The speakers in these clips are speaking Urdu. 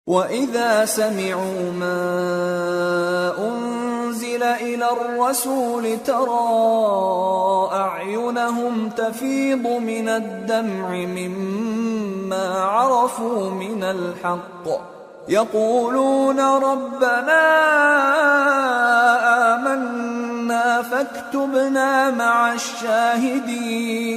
وَإِذَا سَمِعُوا مَا أُنزِلَ إِلَى الرَّسُولِ تَرَىٰ أَعْيُنَهُمْ تَفِيضُ مِنَ الدَّمْعِ مِمَّا عَرَفُوا مِنَ الْحَقِّ يَقُولُونَ رَبَّنَا آمَنَّا فَاكْتُبْنَا مَعَ الشَّاهِدِينَ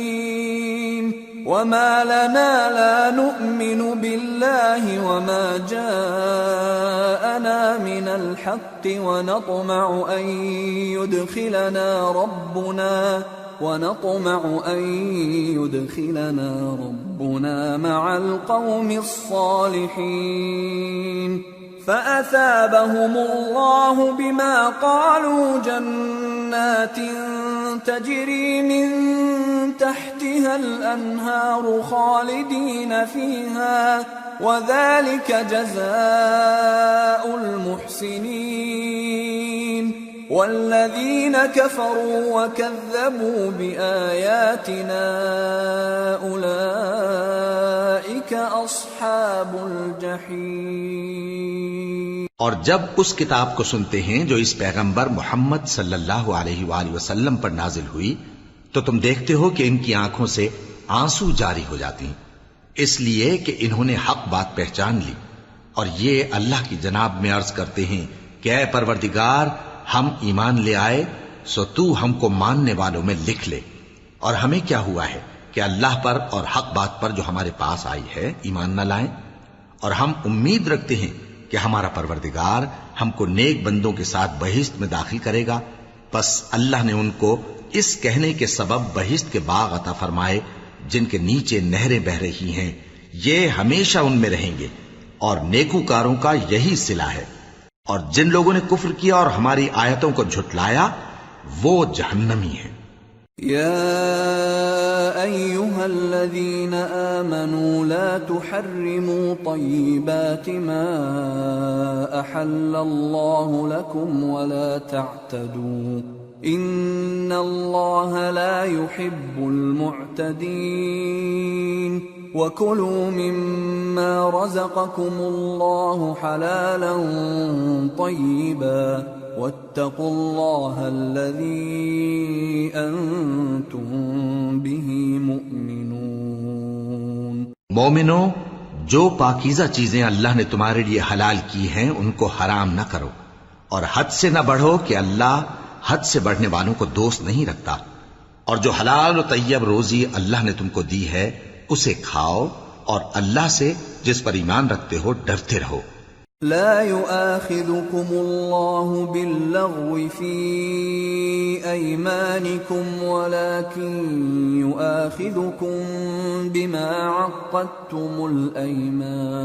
وَمَا لَنَا لَا نُؤْمِنُ بِاللَّهِ وَمَا جَاءَنَا مِنَ الْحَقِّ وَنَطْمَعُ أَن يُدْخِلَنَا رَبُّنَا مَعَ الْقَوْمِ الصَّالِحِينَ فَأَثَابَهُمُ اللَّهُ بِمَا قَالُوا جَنَّاتٍ تَجْرِي مِن تحتها الأنهار خالدين فيها وذلك جزاء المحسنين والذين كفروا وكذبوا بآياتنا أولئك أصحاب الجحيم۔ اور جب اس کتاب کو سنتے ہیں جو اس پیغمبر محمد صلی اللہ علیہ وآلہ وسلم پر نازل ہوئی تو تم دیکھتے ہو کہ ان کی آنکھوں سے آنسو جاری ہو جاتی ہیں، اس لیے کہ انہوں نے حق بات پہچان لی، اور یہ اللہ کی جناب میں عرض کرتے ہیں کہ اے پروردگار، ہم ایمان لے آئے سو تو ہم کو ماننے والوں میں لکھ لے، اور ہمیں کیا ہوا ہے کہ اللہ پر اور حق بات پر جو ہمارے پاس آئی ہے ایمان نہ لائیں، اور ہم امید رکھتے ہیں کہ ہمارا پروردگار ہم کو نیک بندوں کے ساتھ بہشت میں داخل کرے گا۔ پس اللہ نے ان کو اس کہنے کے سبب بہشت کے باغ عطا فرمائے جن کے نیچے نہریں بہ رہی ہیں، یہ ہمیشہ ان میں رہیں گے، اور نیکوکاروں کا یہی صلہ ہے، اور جن لوگوں نے کفر کیا اور ہماری آیتوں کو جھٹلایا وہ جہنمی ہیں۔ يا أيها الذين آمنوا لا تحرموا طيبات ما أحل الله لكم ولا تعتدوا إن الله لا يحب المعتدين وكلوا مما رزقكم الله حلالا طيبا واتقوا الله الذي أنتم به مؤمنون۔ مومنو، جو پاکیزہ چیزیں اللہ نے تمہارے لیے حلال کی ہیں ان کو حرام نہ کرو، اور حد سے نہ بڑھو کہ اللہ حد سے بڑھنے والوں کو دوست نہیں رکھتا، اور جو حلال و طیب روزی اللہ نے تم کو دی ہے اسے کھاؤ، اور اللہ سے جس پر ایمان رکھتے ہو ڈرتے رہو۔ لا يؤاخذكم الله باللغو في أيمانكم ولكن يؤاخذكم بما عقدتم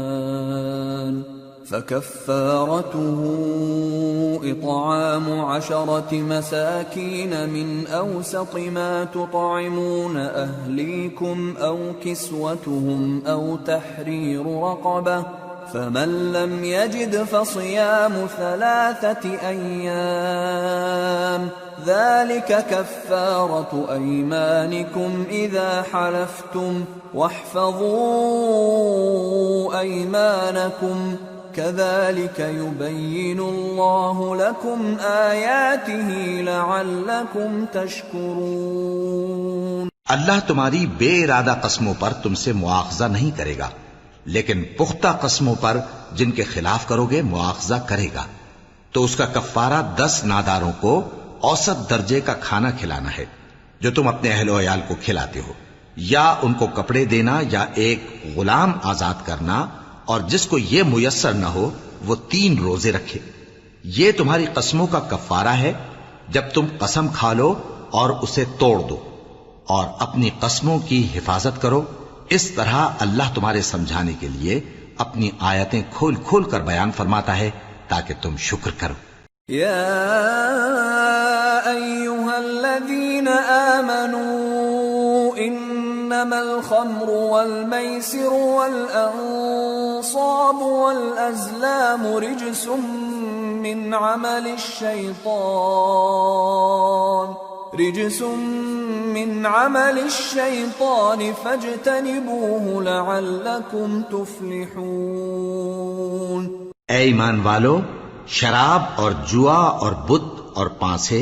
الأيمان فكفارته إطعام 10 مساكين من أوسط ما تطعمون أهليكم أو كسوتهم أو تحرير رقبة فمن لم يجد فصيام 3 أيام ذلك كفارة أيمانكم إذا حلفتم واحفظوا أيمانكم كذلك يبين الله لكم آياته لعلكم تشكرون۔ اللہ تمہاری بے ارادہ قسموں پر تم سے مواخذہ نہیں کرے گا، لیکن پختہ قسموں پر جن کے خلاف کرو گے مواخذہ کرے گا، تو اس کا کفارہ 10 ناداروں کو اوسط درجے کا کھانا کھلانا ہے جو تم اپنے اہل و عیال کو کھلاتے ہو، یا ان کو کپڑے دینا یا ایک غلام آزاد کرنا، اور جس کو یہ میسر نہ ہو وہ 3 روزے رکھے۔ یہ تمہاری قسموں کا کفارہ ہے جب تم قسم کھا لو اور اسے توڑ دو، اور اپنی قسموں کی حفاظت کرو۔ اس طرح اللہ تمہارے سمجھانے کے لیے اپنی آیتیں کھول کھول کر بیان فرماتا ہے تاکہ تم شکر کرو۔ یا ایھا الذین آمنوا انما الخمر والمیسر والانصاب والازلام رجس من عمل الشیطان فاجتنبوه لعلکم تفلحون۔ اے ایمان والو، شراب اور جوا اور بت اور پانسے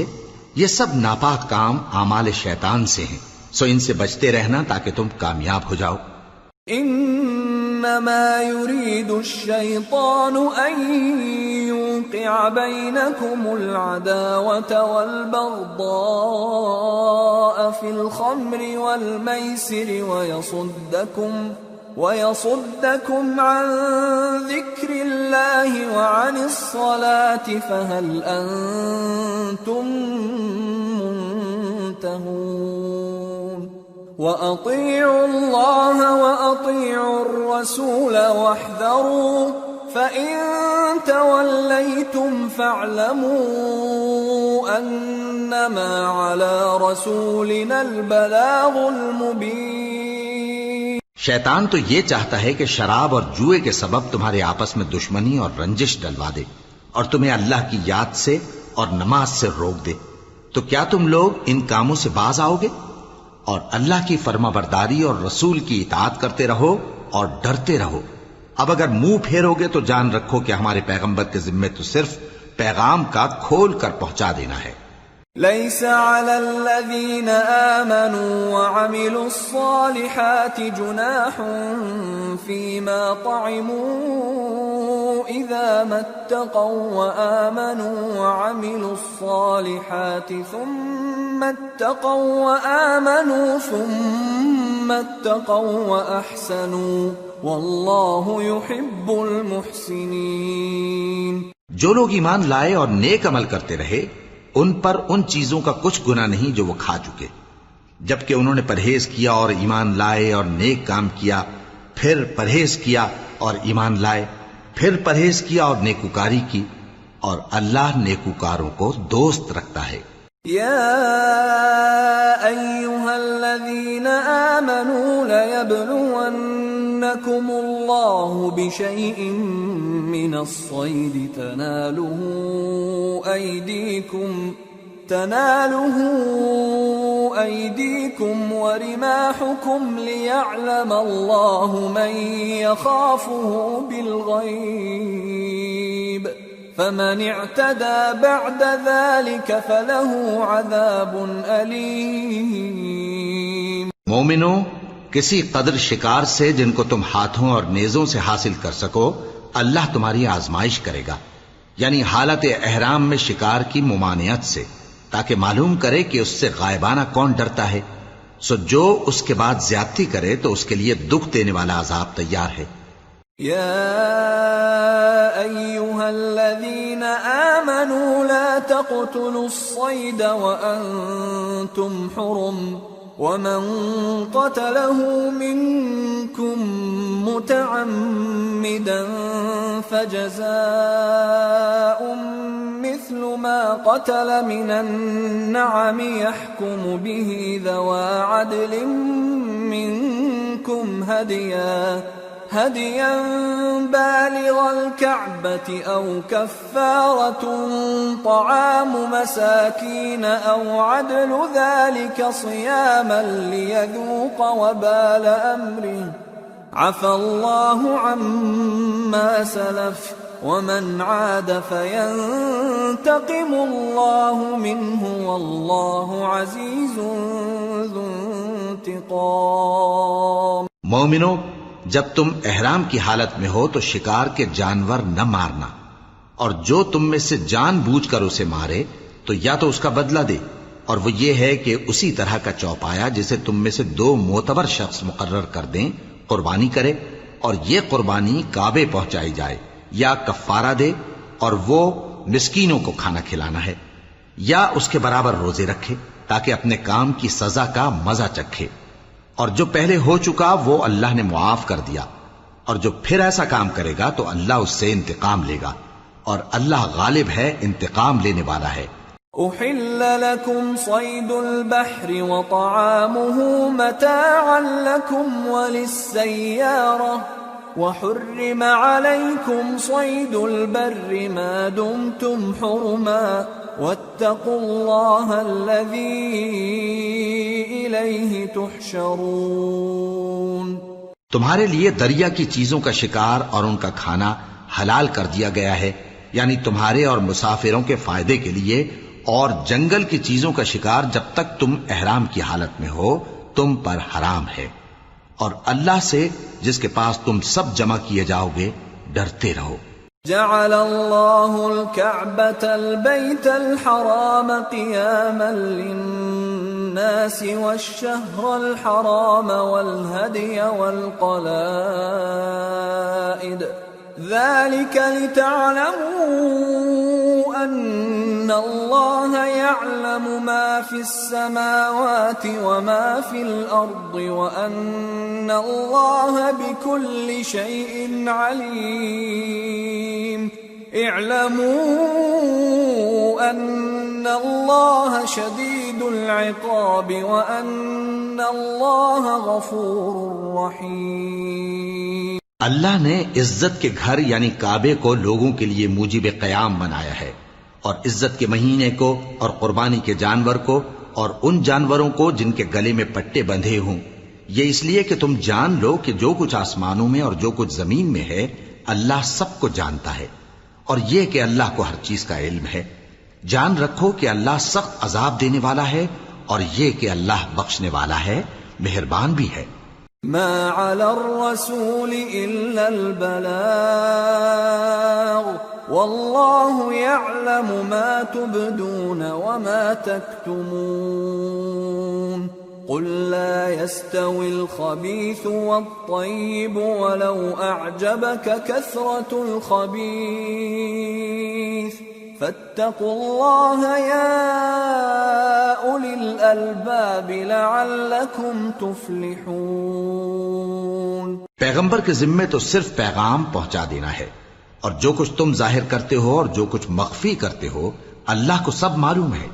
یہ سب ناپاک کام اعمال شیطان سے ہیں، سو ان سے بچتے رہنا تاکہ تم کامیاب ہو جاؤ۔ انما يريد الشيطان ان يوقع بينكم العداوة والبغضاء في الخمر والميسر ويصدكم عن ذكر الله وعن الصلاة فهل أنتم منتهون وأطيعوا الله وأطيعوا الرسول واحذروا فإن توليتم فاعلموا أنما على رسولنا البلاغ المبين۔ شیطان تو یہ چاہتا ہے کہ شراب اور جوئے کے سبب تمہارے آپس میں دشمنی اور رنجش ڈلوا دے اور تمہیں اللہ کی یاد سے اور نماز سے روک دے، تو کیا تم لوگ ان کاموں سے باز آؤ گے؟ اور اللہ کی فرما برداری اور رسول کی اطاعت کرتے رہو اور ڈرتے رہو۔ اب اگر منہ پھیرو گے تو جان رکھو کہ ہمارے پیغمبر کے ذمے تو صرف پیغام کا کھول کر پہنچا دینا ہے۔ ليس على الذين آمنوا وعملوا الصالحات جناح فيما طعموا إذا ما اتقوا وآمنوا وعملوا الصالحات ثم اتقوا وأحسنوا والله يحب المحسنين۔ جو لوگ ایمان لائے اور نیک عمل کرتے رہے ان پر ان چیزوں کا کچھ گناہ نہیں جو وہ کھا چکے، جبکہ انہوں نے پرہیز کیا اور ایمان لائے اور نیک کام کیا، پھر پرہیز کیا اور ایمان لائے، پھر پرہیز کیا اور نیکوکاری کی، اور اللہ نیکوکاروں کو دوست رکھتا ہے۔ يا أيها الذين آمنوا ليبلونكم الله بشيء من الصيد تناله أيديكم ورماحكم ليعلم الله من يخافه بالغيب فمن اعتدى بعد ذلك فله عذاب أليم۔ مومنو، کسی قدر شکار سے جن کو تم ہاتھوں اور نیزوں سے حاصل کر سکو اللہ تمہاری آزمائش کرے گا، یعنی حالت احرام میں شکار کی ممانعت سے، تاکہ معلوم کرے کہ اس سے غائبانہ کون ڈرتا ہے، سو جو اس کے بعد زیادتی کرے تو اس کے لیے دکھ دینے والا عذاب تیار ہے۔ يا أيها الذين آمنوا لا تقتلوا الصيد وأنتم حرم ومن قتله منكم متعمدا فجزاء مثل ما قتل من النعم يحكم به ذوى عدل منكم هديا بالغ الكعبة أو كفارة طعام مساكين أو عدل ذلك صياما ليذوق وبال أمره عفى الله عما سلف ومن عاد فينتقم الله منه والله عزيز ذو انتقام۔ مومنو، جب تم احرام کی حالت میں ہو تو شکار کے جانور نہ مارنا، اور جو تم میں سے جان بوجھ کر اسے مارے تو یا تو اس کا بدلہ دے، اور وہ یہ ہے کہ اسی طرح کا چوپایا جسے تم میں سے 2 معتبر شخص مقرر کر دیں قربانی کرے، اور یہ قربانی کعبے پہنچائی جائے، یا کفارہ دے اور وہ مسکینوں کو کھانا کھلانا ہے، یا اس کے برابر روزے رکھے تاکہ اپنے کام کی سزا کا مزہ چکھے، اور جو پہلے ہو چکا وہ اللہ نے معاف کر دیا، اور جو پھر ایسا کام کرے گا تو اللہ اس سے انتقام لے گا، اور اللہ غالب ہے، انتقام لینے والا ہے۔ أحل لكم صيد البحر وطعامه متاعا لكم وللسيارة وحرم عليكم صيد البر ما دمتم حرما واتقوا الله الذي إليه تحشرون۔ تمہارے لیے دریا کی چیزوں کا شکار اور ان کا کھانا حلال کر دیا گیا ہے، یعنی تمہارے اور مسافروں کے فائدے کے لیے، اور جنگل کی چیزوں کا شکار جب تک تم احرام کی حالت میں ہو تم پر حرام ہے، اور اللہ سے جس کے پاس تم سب جمع کیے جاؤ گے ڈرتے رہو۔ جعل الله الكعبة البيت الحرام قياما للناس والشهر الحرام والهدي والقلائد ذلك لتعلموا أن الله يعلم ما في السماوات وما في الأرض وأن الله بكل شيء عليم اعلموا أن الله شديد العقاب وأن الله غفور رحيم۔ اللہ نے عزت کے گھر یعنی کعبے کو لوگوں کے لیے موجب قیام بنایا ہے، اور عزت کے مہینے کو اور قربانی کے جانور کو اور ان جانوروں کو جن کے گلے میں پٹے بندھے ہوں، یہ اس لیے کہ تم جان لو کہ جو کچھ آسمانوں میں اور جو کچھ زمین میں ہے اللہ سب کو جانتا ہے، اور یہ کہ اللہ کو ہر چیز کا علم ہے۔ جان رکھو کہ اللہ سخت عذاب دینے والا ہے، اور یہ کہ اللہ بخشنے والا ہے، مہربان بھی ہے۔ ما على الرسول إلا البلاغ والله يعلم ما تبدون وما تكتمون قل لا يستوي الخبيث والطيب ولو أعجبك كثرة الخبيث فاتقوا الله يا أولي الألباب لعلكم تفلحون۔ پیغمبر کے ذمے تو صرف پیغام پہنچا دینا ہے، اور جو کچھ تم ظاہر کرتے ہو اور جو کچھ مخفی کرتے ہو اللہ کو سب معلوم ہے۔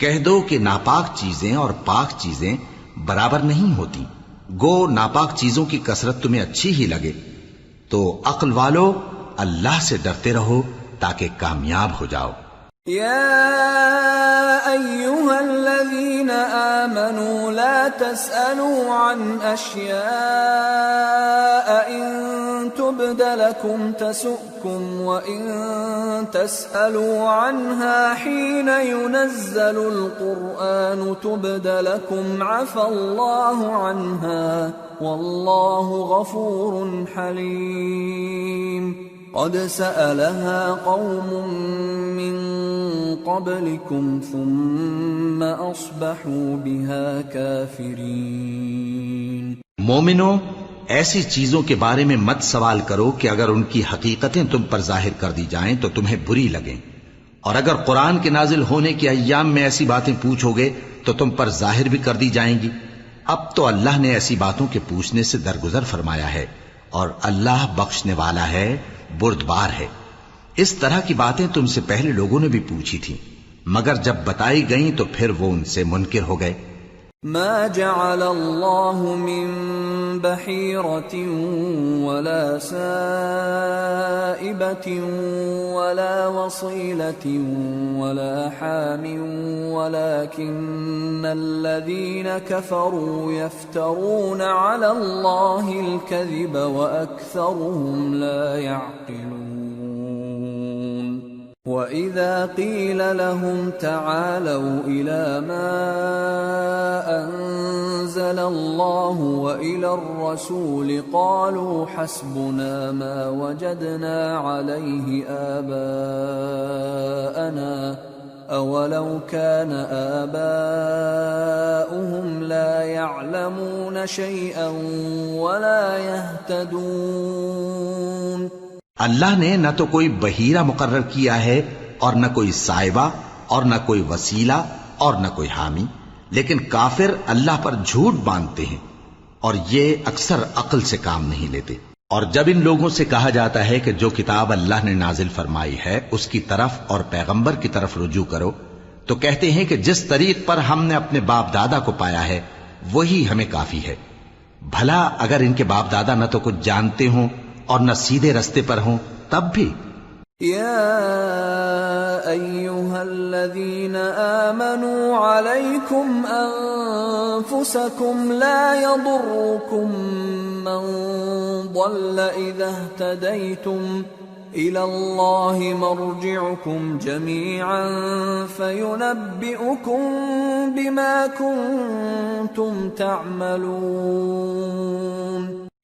کہہ دو کہ ناپاک چیزیں اور پاک چیزیں برابر نہیں ہوتی، گو ناپاک چیزوں کی کثرت تمہیں اچھی ہی لگے، تو عقل والو اللہ سے ڈرتے رہو تاکہ کامیاب ہو جاؤ۔ يا أيها الذين آمنوا لا تسألوا عن أشياء إن تبد لكم تسؤكم وإن تسألوا عنها حين ينزل القرآن تبد لكم عفى الله عنها والله غفور حليم۔ قد سألها قوم من قبلكم ثم أصبحوا بها كافرين۔ مومنو، ایسی چیزوں کے بارے میں مت سوال کرو کہ اگر ان کی حقیقتیں تم پر ظاہر کر دی جائیں تو تمہیں بری لگیں، اور اگر قرآن کے نازل ہونے کے ایام میں ایسی باتیں پوچھو گے تو تم پر ظاہر بھی کر دی جائیں گی۔ اب تو اللہ نے ایسی باتوں کے پوچھنے سے درگزر فرمایا ہے، اور اللہ بخشنے والا ہے، بردبار ہے۔ اس طرح کی باتیں تم سے پہلے لوگوں نے بھی پوچھی تھی، مگر جب بتائی گئیں تو پھر وہ ان سے منکر ہو گئے۔ ما جعل الله من بحيرة ولا سائبة ولا وصيلة ولا حام ولكن الذين كفروا يفترون على الله الكذب وأكثرهم لا يعقلون۔ وَإِذَا قِيلَ لَهُمْ تَعَالَوْا إِلَى مَا أَنزَلَ اللَّهُ وَإِلَى الرَّسُولِ قَالُوا حَسْبُنَا مَا وَجَدْنَا عَلَيْهِ آبَاءَنَا أَوَلَوْ كَانَ آبَاؤُهُمْ لَا يَعْلَمُونَ شَيْئًا وَلَا يَهْتَدُونَ۔ اللہ نے نہ تو کوئی بحیرہ مقرر کیا ہے اور نہ کوئی سائبہ اور نہ کوئی وسیلہ اور نہ کوئی حامی، لیکن کافر اللہ پر جھوٹ باندھتے ہیں اور یہ اکثر عقل سے کام نہیں لیتے۔ اور جب ان لوگوں سے کہا جاتا ہے کہ جو کتاب اللہ نے نازل فرمائی ہے اس کی طرف اور پیغمبر کی طرف رجوع کرو، تو کہتے ہیں کہ جس طریق پر ہم نے اپنے باپ دادا کو پایا ہے وہی ہمیں کافی ہے۔ بھلا اگر ان کے باپ دادا نہ تو کچھ جانتے ہوں اور نہ سیدھے رستے پر ہوں تب بھی۔ یا ایھا الذین آمنوا علیکم انفسکم لا یضرکم من ضل اذا اہتدیتم إلى الله مرجعكم جميعا فينبئكم بما كنتم تعملون.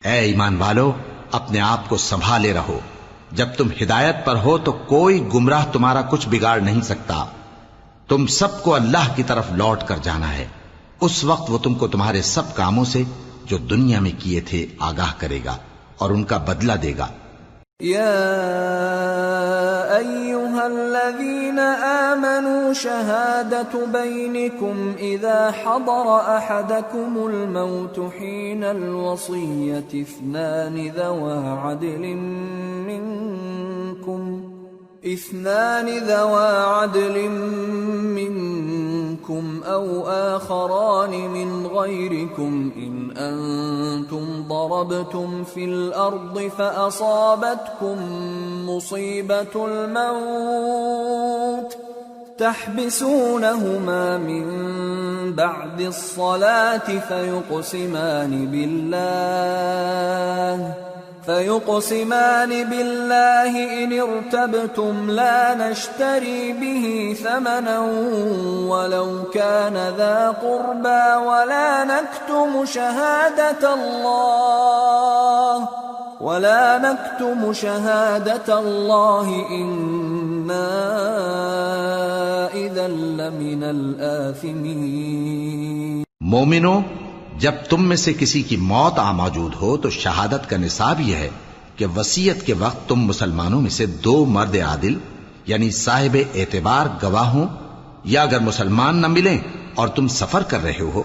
اے ایمان والو، اپنے آپ کو سنبھالے رہو. جب تم ہدایت پر ہو تو کوئی گمراہ تمہارا کچھ بگاڑ نہیں سکتا. تم سب کو اللہ کی طرف لوٹ کر جانا ہے. اس وقت وہ تم کو تمہارے سب کاموں سے جو دنیا میں کیے تھے آگاہ کرے گا اور ان کا بدلہ دے گا. يا أيها الذين آمنوا شهادة بينكم إذا حضر أحدكم الموت حين الوصية اثنان ذوى عدل منكم أو آخران من غيركم إن أنتم ضربتم في الأرض فأصابتكم مصيبة الموت تحبسونهما من بعد الصلاة فيقسمان بالله إن ارتبتم لا نشتري به ثمنا ولو كان ذا قربى ولا نكتم شهادة الله إنا إذا لمن الآثمين. مومنو، جب تم میں سے کسی کی موت موجود ہو تو شہادت کا نصاب یہ ہے کہ وصیت کے وقت تم مسلمانوں میں سے 2 مرد عادل یعنی صاحب اعتبار گواہ ہوں، یا اگر مسلمان نہ ملیں اور تم سفر کر رہے ہو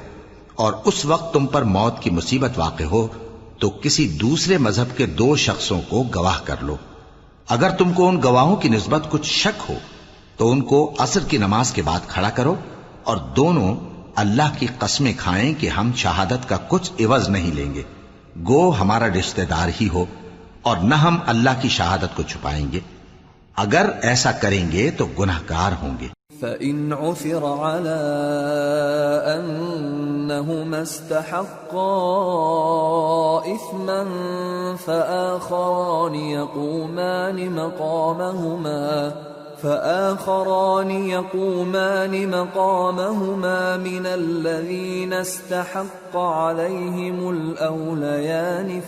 اور اس وقت تم پر موت کی مصیبت واقع ہو تو کسی دوسرے مذہب کے 2 شخصوں کو گواہ کر لو. اگر تم کو ان گواہوں کی نسبت کچھ شک ہو تو ان کو عصر کی نماز کے بعد کھڑا کرو اور دونوں اللہ کی قسمیں کھائیں کہ ہم شہادت کا کچھ عوض نہیں لیں گے، گو ہمارا رشتہ دار ہی ہو، اور نہ ہم اللہ کی شہادت کو چھپائیں گے. اگر ایسا کریں گے تو گناہگار ہوں گے. فَإِنْ عُثِرَ عَلَىٰ أَنَّهُمَا اسْتَحَقَّا إِثْمًا فآخران يقومان مقامهما من الذين استحق عليهم الأوليان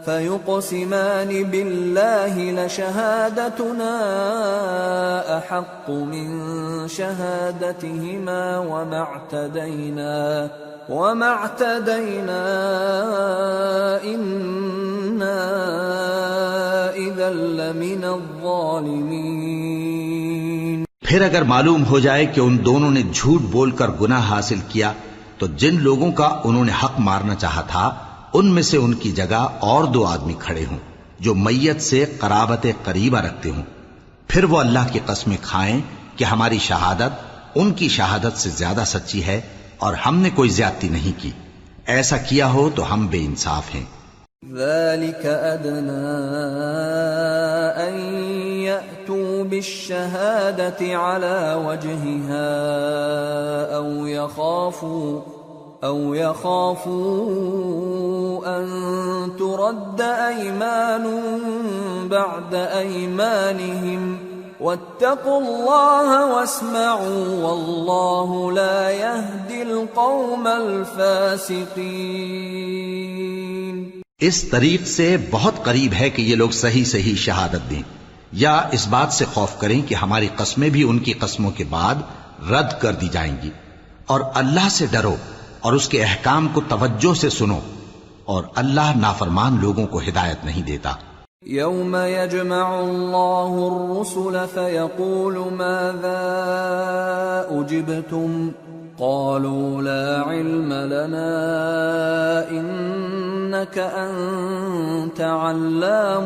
فيقسمان بالله لشهادتنا أحق من شهادتهما وما اعتدينا إنا إذا لمن الظالمين. پھر اگر معلوم ہو جائے کہ ان دونوں نے جھوٹ بول کر گناہ حاصل کیا تو جن لوگوں کا انہوں نے حق مارنا چاہا تھا ان میں سے ان کی جگہ اور 2 آدمی کھڑے ہوں جو میت سے قرابت قریبہ رکھتے ہوں. پھر وہ اللہ کی قسمیں کھائیں کہ ہماری شہادت ان کی شہادت سے زیادہ سچی ہے اور ہم نے کوئی زیادتی نہیں کی. ایسا کیا ہو تو ہم بے انصاف ہیں. ذلك أدنى أن يأتوا بالشهادة على وجهها أو يخافوا أن ترد أيمان بعد أيمانهم واتقوا الله واسمعوا والله لا يهدي القوم الفاسقين. اس طریق سے بہت قریب ہے کہ یہ لوگ صحیح شہادت دیں، یا اس بات سے خوف کریں کہ ہماری قسمیں بھی ان کی قسموں کے بعد رد کر دی جائیں گی. اور اللہ سے ڈرو اور اس کے احکام کو توجہ سے سنو، اور اللہ نافرمان لوگوں کو ہدایت نہیں دیتا. يوم يجمع الله الرسل فيقول ماذا أجبتم قالوا لا علم لنا إنك أنت علام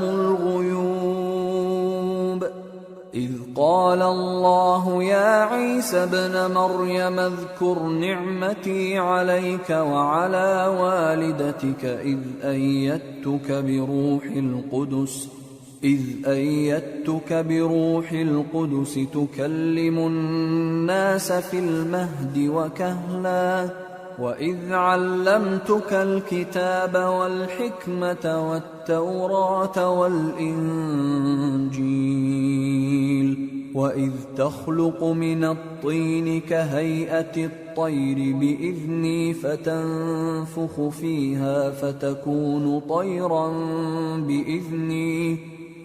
الغيوب إذ قال الله يا عيسى ابن مريم اذكر نعمتي عليك وعلى والدتك إذ أيدتك بروح القدس تكلم الناس في المهد وكهلا وَإِذْ عَلَّمْتُكَ الْكِتَابَ وَالْحِكْمَةَ وَالتَّوْرَاةَ وَالْإِنْجِيلَ وَإِذْ تَخْلُقُ مِنَ الطِّينِ كَهَيْئَةِ الطَّيْرِ بِإِذْنِي فَتَنفُخُ فِيهَا فَتَكُونُ طَيْرًا بِإِذْنِي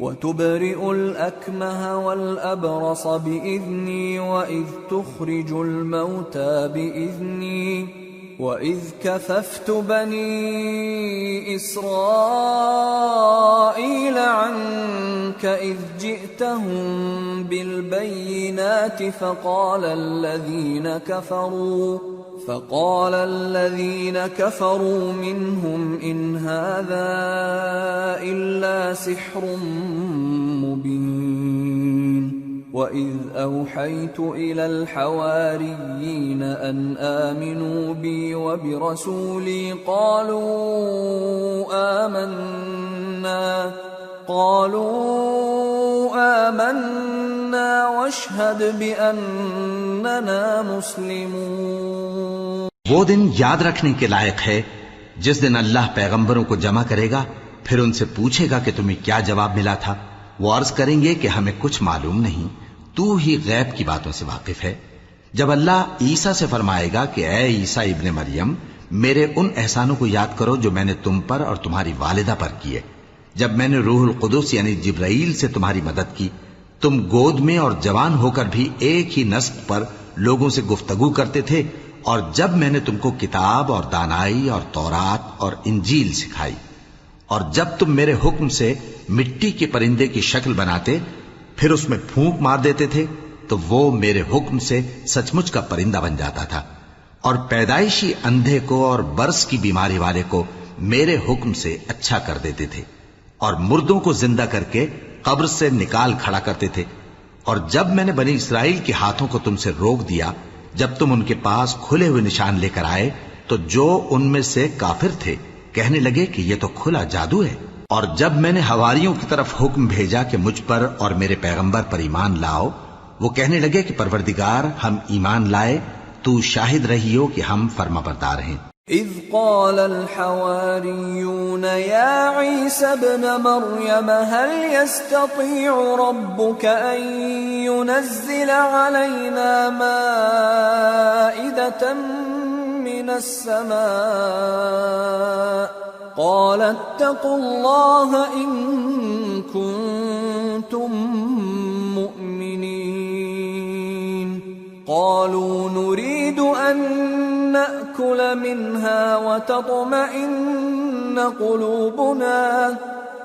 وَتُبْرِئُ الْأَكْمَهَ وَالْأَبْرَصَ بِإِذْنِي وَإِذْ تُخْرِجُ الْمَوْتَى بِإِذْنِي وَإِذْ كَفَفْتُ بَنِي إِسْرَائِيلَ عَنكَ إِذْ جِئْتَهُم بِالْبَيِّنَاتِ فَقَالَ الَّذِينَ كَفَرُوا مِنْهُمْ إِنْ هَذَا إِلَّا سِحْرٌ مُبِينٌ وَإِذْ أَوْحَيْتُ إِلَى الْحَوَارِيِّينَ أَنْ آمِنُوا بِي وَبِرَسُولِي قالوا آمنا واشهد بأننا مسلمون۔ وہ دن یاد رکھنے کے لائق ہے جس دن اللہ پیغمبروں کو جمع کرے گا، پھر ان سے پوچھے گا کہ تمہیں کیا جواب ملا تھا۔ وہ عرض کریں گے کہ ہمیں کچھ معلوم نہیں، تو ہی غیب کی باتوں سے واقف ہے۔ جب اللہ عیسیٰ سے فرمائے گا کہ اے عیسیٰ ابن مریم، میرے ان احسانوں کو یاد کرو جو میں نے تم پر اور تمہاری والدہ پر کیے، جب میں نے روح القدس یعنی جبرائیل سے تمہاری مدد کی، تم گود میں اور جوان ہو کر بھی ایک ہی نسق پر لوگوں سے گفتگو کرتے تھے، اور جب میں نے تم کو کتاب اور دانائی اور تورات اور انجیل سکھائی، اور جب تم میرے حکم سے مٹی کے پرندے کی شکل بناتے پھر اس میں پھونک مار دیتے تھے تو وہ میرے حکم سے سچ مچ کا پرندہ بن جاتا تھا، اور پیدائشی اندھے کو اور برس کی بیماری والے کو میرے حکم سے اچھا کر دیتے تھے، اور مردوں کو زندہ کر کے قبر سے نکال کھڑا کرتے تھے۔ اور جب میں نے بنی اسرائیل کے ہاتھوں کو تم سے روک دیا، جب تم ان کے پاس کھلے ہوئے نشان لے کر آئے، تو جو ان میں سے کافر تھے کہنے لگے کہ یہ تو کھلا جادو ہے۔ اور جب میں نے حواریوں کی طرف حکم بھیجا کہ مجھ پر اور میرے پیغمبر پر ایمان لاؤ، وہ کہنے لگے کہ پروردگار، ہم ایمان لائے، تو شاہد رہی ہو کہ ہم فرما بردار ہیں۔ اذ قال الحواريون يا عيسى ابن مريم هل يستطيع ربك أن ينزل علينا مائدة من السماء قال اتقوا الله إن كنتم مؤمنين قالوا نريد أن نأكل منها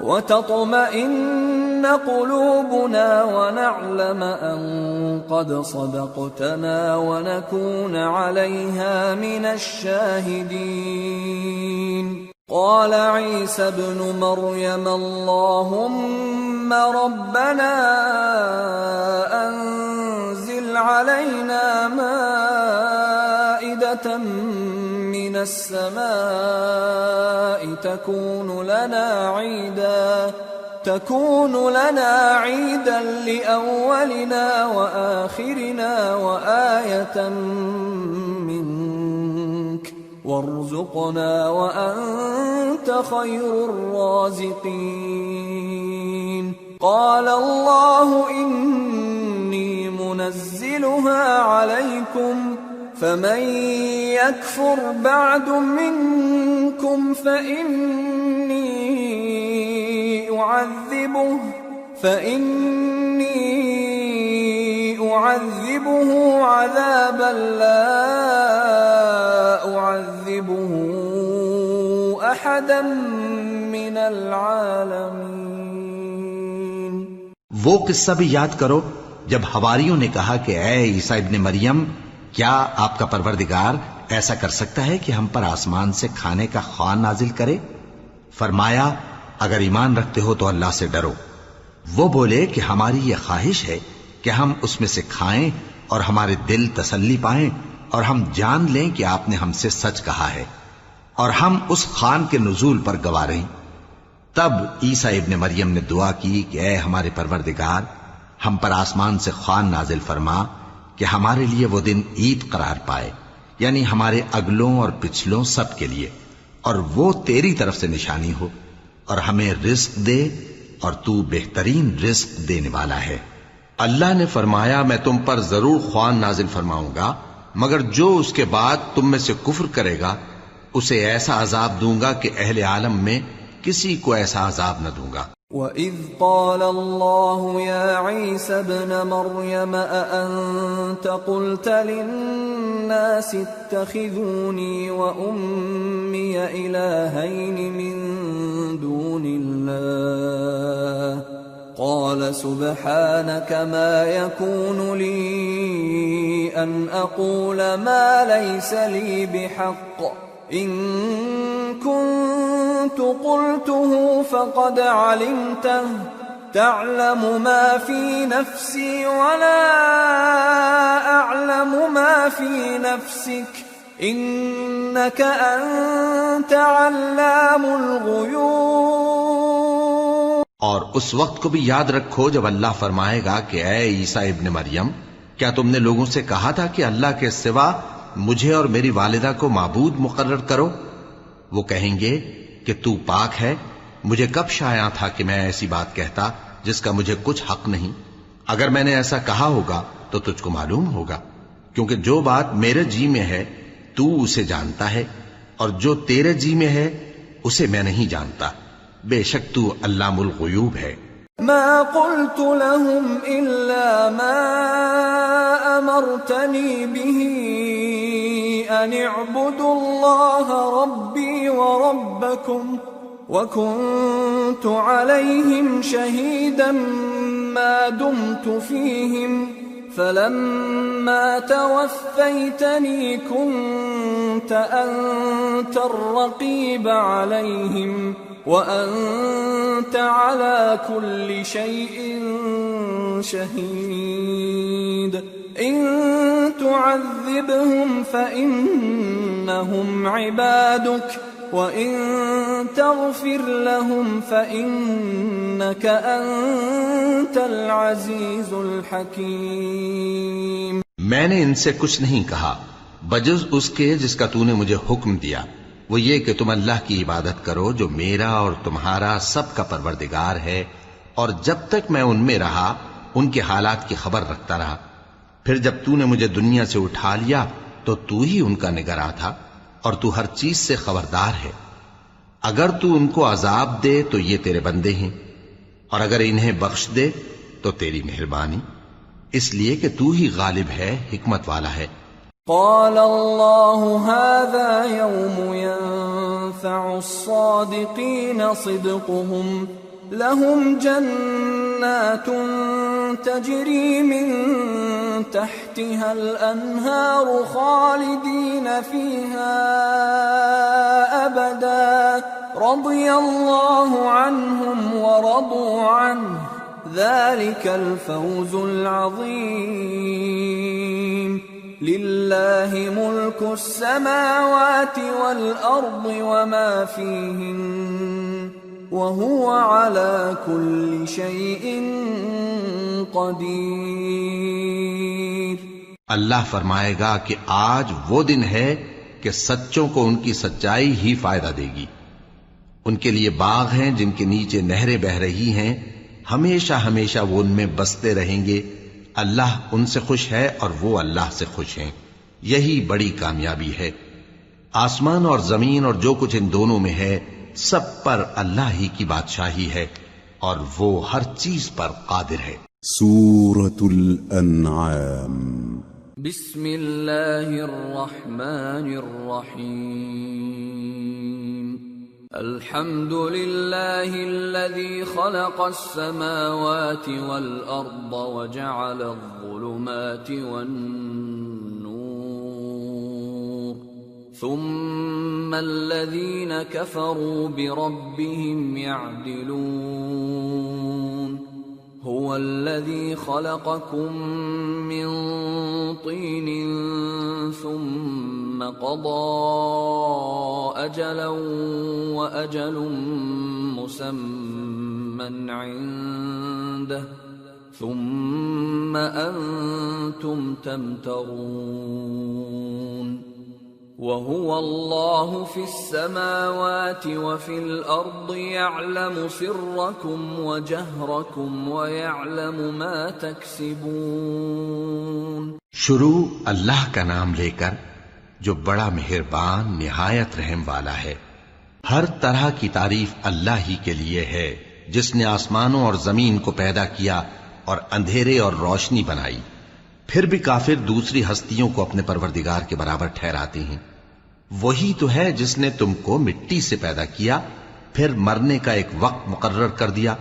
وتطمئن قلوبنا ونعلم أن قد صدقتنا ونكون عليها من الشاهدين قال عيسى ابن مريم اللهم ربنا أنزل علينا مائدة من السماء تكون لنا عيدا لأولنا وآخرنا وآية منك وارزقنا وأنت خير الرازقين قال الله إني منزلها عليكم فمن يكفر بعد منكم فإني أعذبه عذابا لا أعذبه أحدا من العالمين۔ وہ قصہ بھی یاد کرو جب حواریوں نے کہا کہ اے عیسیٰ ابن مریم، کیا آپ کا پروردگار ایسا کر سکتا ہے کہ ہم پر آسمان سے کھانے کا خوان نازل کرے؟ فرمایا اگر ایمان رکھتے ہو تو اللہ سے ڈرو۔ وہ بولے کہ ہماری یہ خواہش ہے کہ ہم اس میں سے کھائیں اور ہمارے دل تسلی پائیں اور ہم جان لیں کہ آپ نے ہم سے سچ کہا ہے اور ہم اس خوان کے نزول پر گواہ رہیں۔ تب عیسیٰ ابن مریم نے دعا کی کہ اے ہمارے پروردگار، ہم پر آسمان سے خوان نازل فرما کہ ہمارے لیے وہ دن عید قرار پائے، یعنی ہمارے اگلوں اور پچھلوں سب کے لیے، اور وہ تیری طرف سے نشانی ہو، اور ہمیں رزق دے، اور تو بہترین رزق دینے والا ہے۔ اللہ نے فرمایا میں تم پر ضرور خوان نازل فرماؤں گا، مگر جو اس کے بعد تم میں سے کفر کرے گا اسے ایسا عذاب دوں گا کہ اہل عالم میں کسی کو ایسا عذاب نہ دوں گا۔ وَإِذْ قَالَ اللَّهُ يَا عِيسَى ابْنَ مَرْيَمَ أَأَنْتَ قُلْتَ لِلنَّاسِ اتَّخِذُونِي وَأُمِّيَ إِلَٰهَيْنِ مِن دُونِ اللَّهِ قَالَ سُبْحَانَكَ مَا يَكُونُ لِي أَنْ أَقُولَ مَا لَيْسَ لِي بِحَقٍّ إِن كُنتُ قُلْتُهُ فَقَدْ عَلِمْتَهُ تَعْلَمُ مَا فِي نَفْسِي وَلَا أَعْلَمُ مَا فِي نَفْسِكَ إِنَّكَ أَنْتَ عَلَّامُ الْغُيُوبِ۔ اور اس وقت کو بھی یاد رکھو جب اللہ فرمائے گا کہ اے عیسیٰ ابن مریم، کیا تم نے لوگوں سے کہا تھا کہ اللہ کے سوا مجھے اور میری والدہ کو معبود مقرر کرو؟ وہ کہیں گے کہ تو پاک ہے، مجھے کب شایع تھا کہ میں ایسی بات کہتا جس کا مجھے کچھ حق نہیں۔ اگر میں نے ایسا کہا ہوگا تو تجھ کو معلوم ہوگا، کیونکہ جو بات میرے جی میں ہے تو اسے جانتا ہے، اور جو تیرے جی میں ہے اسے میں نہیں جانتا۔ بے شک تو علام الغیوب ہے۔ ما قلت لهم إلا ما أمرتني به أن اعبدوا الله ربي وربكم وكنت عليهم شهيدا ما دمت فيهم فلما توفيتني كنت أنت الرقيب عليهم وأنت على كل شيء شهيد إن تعذبهم فإنهم عبادك وإن تغفر لهم فإنك أنت العزيز الحكيم۔ میں نے ان سے کچھ نہیں کہا بجز اس کے جس کا تو نے مجھے حکم دیا، وہ یہ کہ تم اللہ کی عبادت کرو جو میرا اور تمہارا سب کا پروردگار ہے، اور جب تک میں ان میں رہا ان کے حالات کی خبر رکھتا رہا۔ پھر جب تو نے مجھے دنیا سے اٹھا لیا تو تو ہی ان کا نگراں تھا، اور تو ہر چیز سے خبردار ہے۔ اگر تو ان کو عذاب دے تو یہ تیرے بندے ہیں، اور اگر انہیں بخش دے تو تیری مہربانی، اس لیے کہ تو ہی غالب ہے، حکمت والا ہے۔ قال الله هذا يوم ينفع الصادقين صدقهم لهم جنات تجري من تحتها الأنهار خالدين فيها أبدا رضي الله عنهم ورضوا عنه ذلك الفوز العظيم لله ملك السماوات والأرض وما فيهن وهو على كل شيء قدير۔ اللہ فرمائے گا کہ آج وہ دن ہے کہ سچوں کو ان کی سچائی ہی فائدہ دے گی۔ ان کے لیے باغ ہیں جن کے نیچے نہریں بہ رہی ہیں، ہمیشہ ہمیشہ وہ ان میں بستے رہیں گے۔ اللہ ان سے خوش ہے اور وہ اللہ سے خوش ہیں، یہی بڑی کامیابی ہے۔ آسمان اور زمین اور جو کچھ ان دونوں میں ہے سب پر اللہ ہی کی بادشاہی ہے، اور وہ ہر چیز پر قادر ہے۔ سورة الأنعام۔ بسم اللہ الرحمن الرحیم۔ الحمد للہ الذی خلق السماوات والأرض وجعل الظلمات والنور ثم الذین کفروا بربهم يعدلون هو الذي خلقكم من طين ثم قضى أجلا وأجل مسمى عنده ثم أنتم تمترون وَهُوَ اللَّهُ فِي السَّمَاوَاتِ وَفِي الْأَرْضِ يَعْلَمُ سِرَّكُمْ وَجَهْرَكُمْ وَيَعْلَمُ مَا تَكْسِبُونَ۔ شروع اللہ کا نام لے کر جو بڑا مہربان نہایت رحم والا ہے۔ ہر طرح کی تعریف اللہ ہی کے لیے ہے جس نے آسمانوں اور زمین کو پیدا کیا اور اندھیرے اور روشنی بنائی۔ پھر بھی کافر دوسری ہستیوں کو اپنے پروردگار کے برابر ٹھہراتے ہیں۔ وہی تو ہے جس نے تم کو مٹی سے پیدا کیا، پھر مرنے کا ایک وقت مقرر کر دیا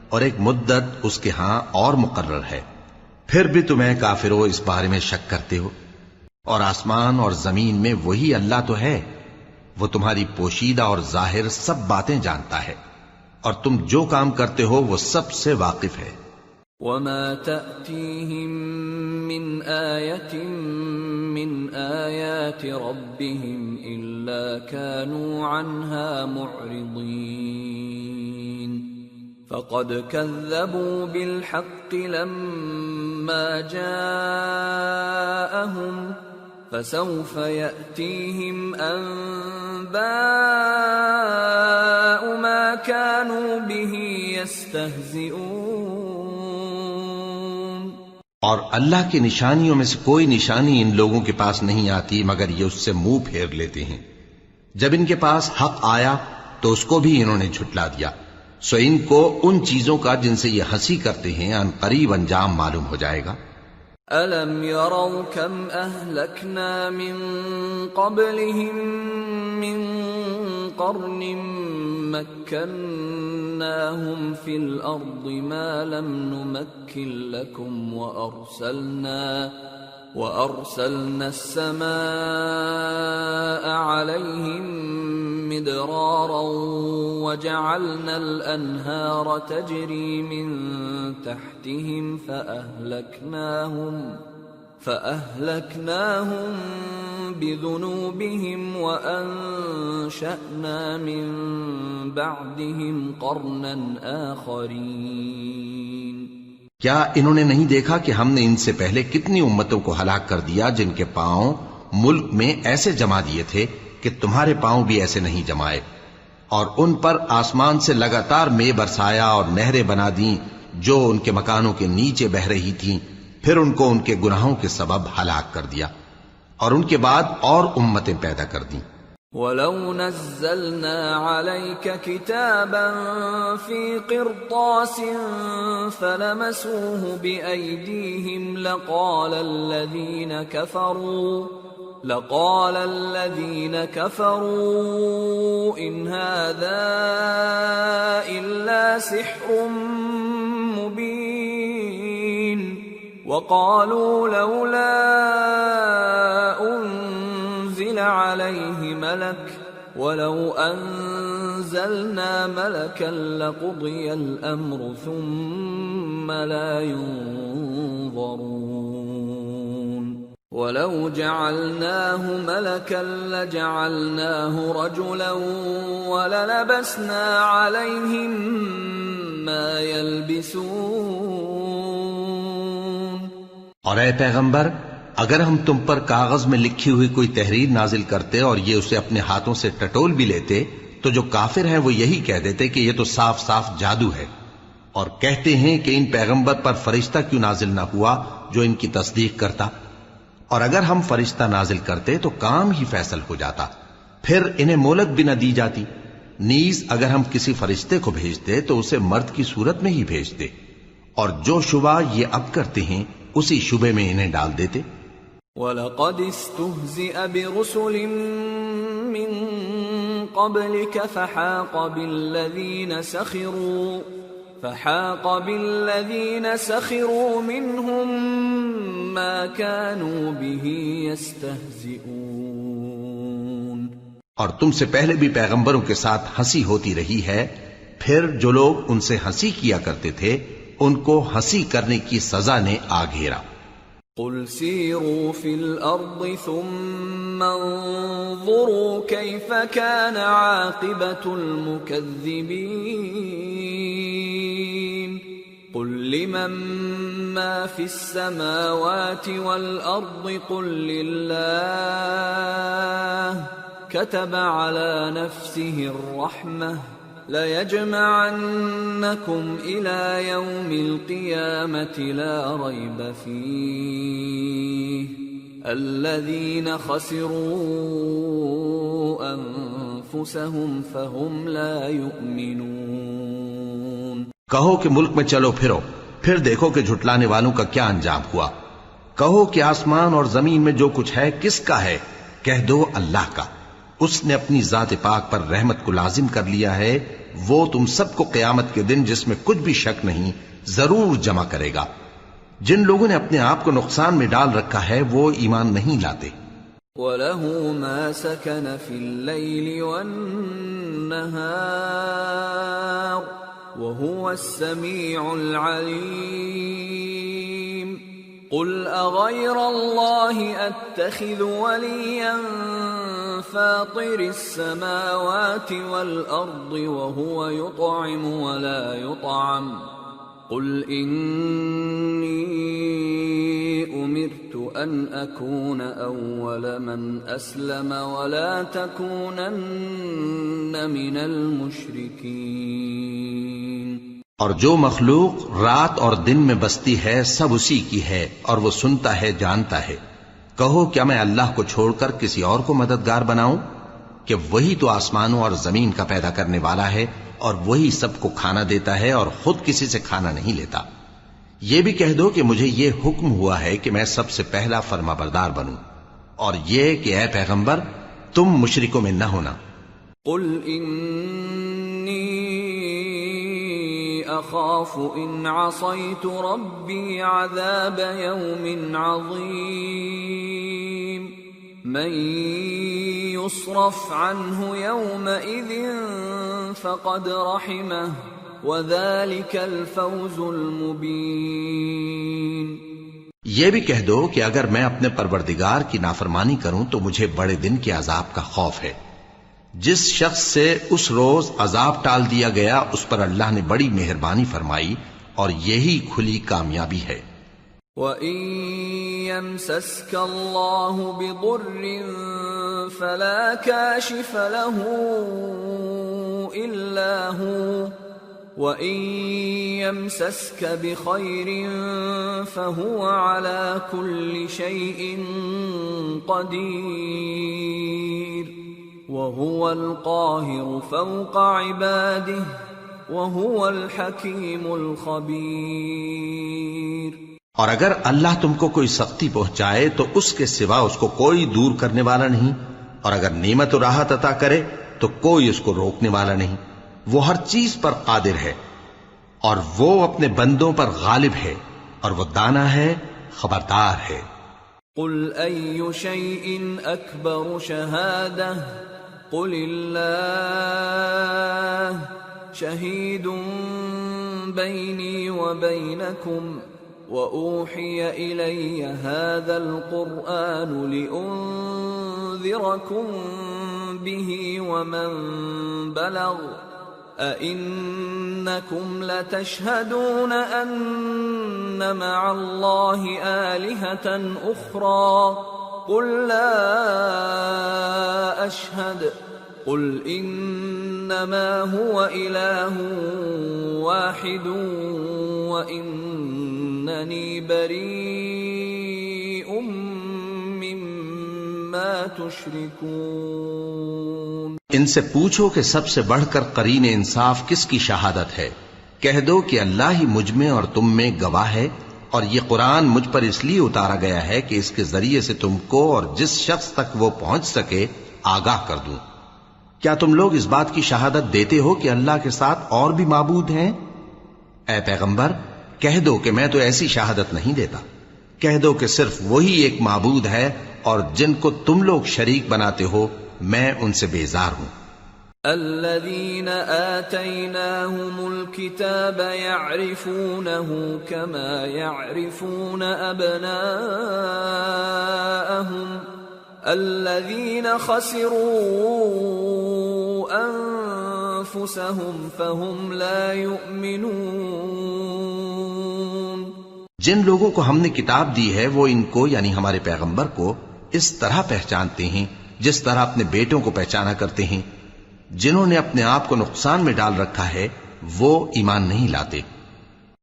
اور ایک مدت اس کے ہاں اور مقرر ہے، پھر بھی تمہیں کافروں اس بارے میں شک کرتے ہو۔ اور آسمان اور زمین میں وہی اللہ تو ہے، وہ تمہاری پوشیدہ اور ظاہر سب باتیں جانتا ہے، اور تم جو کام کرتے ہو وہ سب سے واقف ہے۔ وَمَا تَأْتِيهِم مِّنْ آيَةٍ مِّنْ آيَاتِ رَبِّهِمْ إِلَّا كَانُوا عَنْهَا مُعْرِضِينَ فَقَدْ كَذَّبُوا بِالْحَقِّ لَمَّا جَاءَهُمْ فَسَوْفَ يَأْتِيهِمْ أَنبَاءُ مَا كَانُوا بِهِ يَسْتَهْزِئُونَ۔ اور اللہ کی نشانیوں میں سے کوئی نشانی ان لوگوں کے پاس نہیں آتی مگر یہ اس سے منہ پھیر لیتے ہیں۔ جب ان کے پاس حق آیا تو اس کو بھی انہوں نے جھٹلا دیا، سو ان کو ان چیزوں کا جن سے یہ ہنسی کرتے ہیں ان قریب انجام معلوم ہو جائے گا۔ أَلَمْ يَرَوْا كَمْ أَهْلَكْنَا مِنْ قَبْلِهِمْ مِنْ قَرْنٍ مَكَّنَّاهُمْ فِي الْأَرْضِ مَا لَمْ نُمَكِّنْ لَكُمْ وَأَرْسَلْنَا السَّمَاءَ عَلَيْهِمْ مِدْرَارًا وَجَعَلْنَا الْأَنْهَارَ تَجْرِي مِنْ تَحْتِهِمْ فَأَهْلَكْنَاهُمْ بِذُنُوبِهِمْ وَأَنشَأْنَا مِنْ بَعْدِهِمْ قَرْنًا آخَرِينَ۔ کیا انہوں نے نہیں دیکھا کہ ہم نے ان سے پہلے کتنی امتوں کو ہلاک کر دیا جن کے پاؤں ملک میں ایسے جما دیے تھے کہ تمہارے پاؤں بھی ایسے نہیں جمائے، اور ان پر آسمان سے لگاتار مے برسایا اور نہریں بنا دیں جو ان کے مکانوں کے نیچے بہ رہی تھیں، پھر ان کو ان کے گناہوں کے سبب ہلاک کر دیا، اور ان کے بعد اور امتیں پیدا کر دیں۔ وَلَوْ نَزَّلْنَا عَلَيْكَ كِتَابًا فِي قِرْطَاسٍ فَلَمَسُوهُ بِأَيْدِيهِمْ لَقَالَ الَّذِينَ كَفَرُوا إِنْ هَذَا إِلَّا سِحْرٌ مُبِينٌ وَقَالُوا لَوْلَا أُنزِلَ عَلَيْهِ مَلَكٌ وَلَوْ أَنزَلْنَا مَلَكًا لَقُضِيَ الْأَمْرُ ثُمَّ لَا يُنظَرُونَ وَلَوْ جَعَلْنَاهُ مَلَكًا لَجَعَلْنَاهُ رَجُلًا وَلَلَبَسْنَا عَلَيْهِمْ مَا يَلْبِسُونَ۔ اور اے پیغمبر، اگر ہم تم پر کاغذ میں لکھی ہوئی کوئی تحریر نازل کرتے اور یہ اسے اپنے ہاتھوں سے ٹٹول بھی لیتے تو جو کافر ہیں وہ یہی کہہ دیتے کہ یہ تو صاف صاف جادو ہے، اور کہتے ہیں کہ ان پیغمبر پر فرشتہ کیوں نازل نہ ہوا جو ان کی تصدیق کرتا، اور اگر ہم فرشتہ نازل کرتے تو کام ہی فیصل ہو جاتا، پھر انہیں مہلت بھی نہ دی جاتی۔ نیز اگر ہم کسی فرشتے کو بھیجتے تو اسے مرد کی صورت میں ہی بھیجتے، اور جو شبہ یہ اب کرتے ہیں اسی شبے میں انہیں ڈال دیتے۔ وَلَقَدِ اسْتُهْزِئَ بِرُسُلٍ مِّن قَبْلِكَ فَحَاقَ بِالَّذِينَ سَخِرُوا مِنْهُمْ مَا كَانُوا بِهِ يَسْتَهْزِئُونَ۔ اور تم سے پہلے بھی پیغمبروں کے ساتھ ہنسی ہوتی رہی ہے، پھر جو لوگ ان سے ہنسی کیا کرتے تھے ان کو ہنسی کرنے کی سزا نے آ گھیرا۔ قُلْ سِيرُوا فِي الْأَرْضِ ثُمَّ انظُرُوا كَيْفَ كَانَ عَاقِبَةُ الْمُكَذِّبِينَ قُلْ لِمَن ما في السماوات والأرض قل لله كتب على نفسه الرحمة ليجمعنكم إلى يوم القيامة لا ريب فيه الذين خسروا أنفسهم فهم لا يؤمنون۔ کہو کہ ملک میں چلو پھرو، پھر دیکھو کہ جھٹلانے والوں کا کیا انجام ہوا۔ کہو کہ آسمان اور زمین میں جو کچھ ہے کس کا ہے؟ کہہ دو اللہ کا۔ اس نے اپنی ذات پاک پر رحمت کو لازم کر لیا ہے، وہ تم سب کو قیامت کے دن جس میں کچھ بھی شک نہیں ضرور جمع کرے گا۔ جن لوگوں نے اپنے آپ کو نقصان میں ڈال رکھا ہے وہ ایمان نہیں لاتے۔ وَلَهُ مَا سَكَنَ فِي اللَّيْلِ وَالنَّهَارِ وَهُوَ السَّمِيعُ الْعَلِيمُ۔ قُلْ أَغَيْرَ اللَّهِ أَتَّخِذُ وَلِيًّا فَاطِرِ السَّمَاوَاتِ وَالْأَرْضِ وَهُوَ يُطْعِمُ وَلَا يُطْعَمُ قُلْ إِنِّي أُمِرْتُ أَنْ أَكُونَ أَوَّلَ مَنْ أَسْلَمَ وَلَا تَكُونَنَّ مِنَ الْمُشْرِكِينَ۔ اور جو مخلوق رات اور دن میں بستی ہے سب اسی کی ہے، اور وہ سنتا ہے جانتا ہے۔ کہو کیا میں اللہ کو چھوڑ کر کسی اور کو مددگار بناؤں؟ کہ وہی تو آسمانوں اور زمین کا پیدا کرنے والا ہے، اور وہی سب کو کھانا دیتا ہے اور خود کسی سے کھانا نہیں لیتا۔ یہ بھی کہہ دو کہ مجھے یہ حکم ہوا ہے کہ میں سب سے پہلا فرما بردار بنوں، اور یہ کہ اے پیغمبر تم مشرکوں میں نہ ہونا۔ قل انی اخاف ان عصیت ربی عذاب یوم عظیم من يصرف عنه يومئذ فقد رحمه وذلك الفوز المبين۔ یہ بھی کہہ دو کہ اگر میں اپنے پروردگار کی نافرمانی کروں تو مجھے بڑے دن کے عذاب کا خوف ہے۔ جس شخص سے اس روز عذاب ٹال دیا گیا اس پر اللہ نے بڑی مہربانی فرمائی، اور یہی کھلی کامیابی ہے۔ وَإِن يَمْسَسْكَ اللَّهُ بِضُرٍّ فَلَا كَاشِفَ لَهُ إِلَّا هُوَ وَإِن يَمْسَسْكَ بِخَيْرٍ فَهُوَ عَلَى كُلِّ شَيْءٍ قَدِيرٌ وَهُوَ الْقَاهِرُ فَوْقَ عِبَادِهِ وَهُوَ الْحَكِيمُ الْخَبِيرُ۔ اور اگر اللہ تم کو کوئی سختی پہنچائے تو اس کے سوا اس کو کوئی دور کرنے والا نہیں، اور اگر نعمت و راحت عطا کرے تو کوئی اس کو روکنے والا نہیں۔ وہ ہر چیز پر قادر ہے، اور وہ اپنے بندوں پر غالب ہے، اور وہ دانا ہے، خبردار ہے۔ قل أي شيء أكبر شهادة قل الله شهيد بيني وبينكم وأوحي إلي هذا القرآن لأنذركم به ومن بلغ أئنكم لتشهدون أن مع الله آلهة أخرى قل لا أشهد قل إنما هو إله واحد وإنني بريء مما تشركون۔ ان سے پوچھو کہ سب سے بڑھ کر قرین انصاف کس کی شہادت ہے؟ کہہ دو کہ اللہ ہی مجھ میں اور تم میں گواہ ہے، اور یہ قرآن مجھ پر اس لیے اتارا گیا ہے کہ اس کے ذریعے سے تم کو اور جس شخص تک وہ پہنچ سکے آگاہ کر دوں۔ کیا تم لوگ اس بات کی شہادت دیتے ہو کہ اللہ کے ساتھ اور بھی معبود ہیں؟ اے پیغمبر کہہ دو کہ میں تو ایسی شہادت نہیں دیتا۔ کہہ دو کہ صرف وہی ایک معبود ہے، اور جن کو تم لوگ شریک بناتے ہو میں ان سے بیزار ہوں۔ الذين آتيناهم الكتاب يعرفونه كما يعرفون أبناءهم الذين خسروا أنفسهم فهم لا يؤمنون۔ جن لوگوں کو ہم نے کتاب دی ہے وہ ان کو یعنی ہمارے پیغمبر کو اس طرح پہچانتے ہیں جس طرح اپنے بیٹوں کو پہچانا کرتے ہیں. جنہوں نے اپنے آپ کو نقصان میں ڈال رکھا ہے وہ ایمان نہیں لاتے.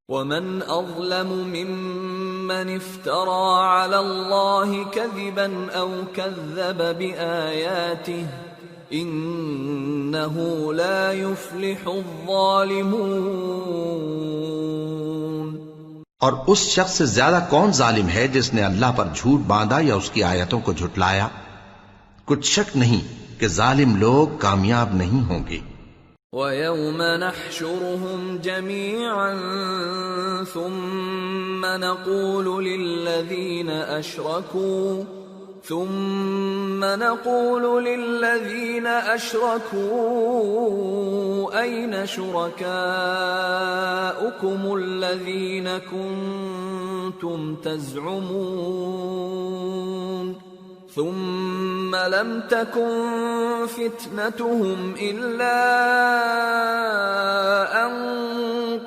ومن أظلم ممن افترى على الله كذبا أو كذب بآياته إنه لا يفلح الظالمون. اور اس شخص سے زیادہ کون ظالم ہے جس نے اللہ پر جھوٹ باندھا یا اس کی آیتوں کو جھٹلایا؟ کچھ شک نہیں کہ ظالم لوگ کامیاب نہیں ہوں گے. وَيَوْمَ نَحْشُرُهُمْ جَمِيعًا ثُمَّ نَقُولُ لِلَّذِينَ أَشْرَكُوا أَيْنَ شُرَكَاؤُكُمُ الَّذِينَ كُنتُمْ تَزْعُمُونَ ثم لم تكن فتنتهم إلا أن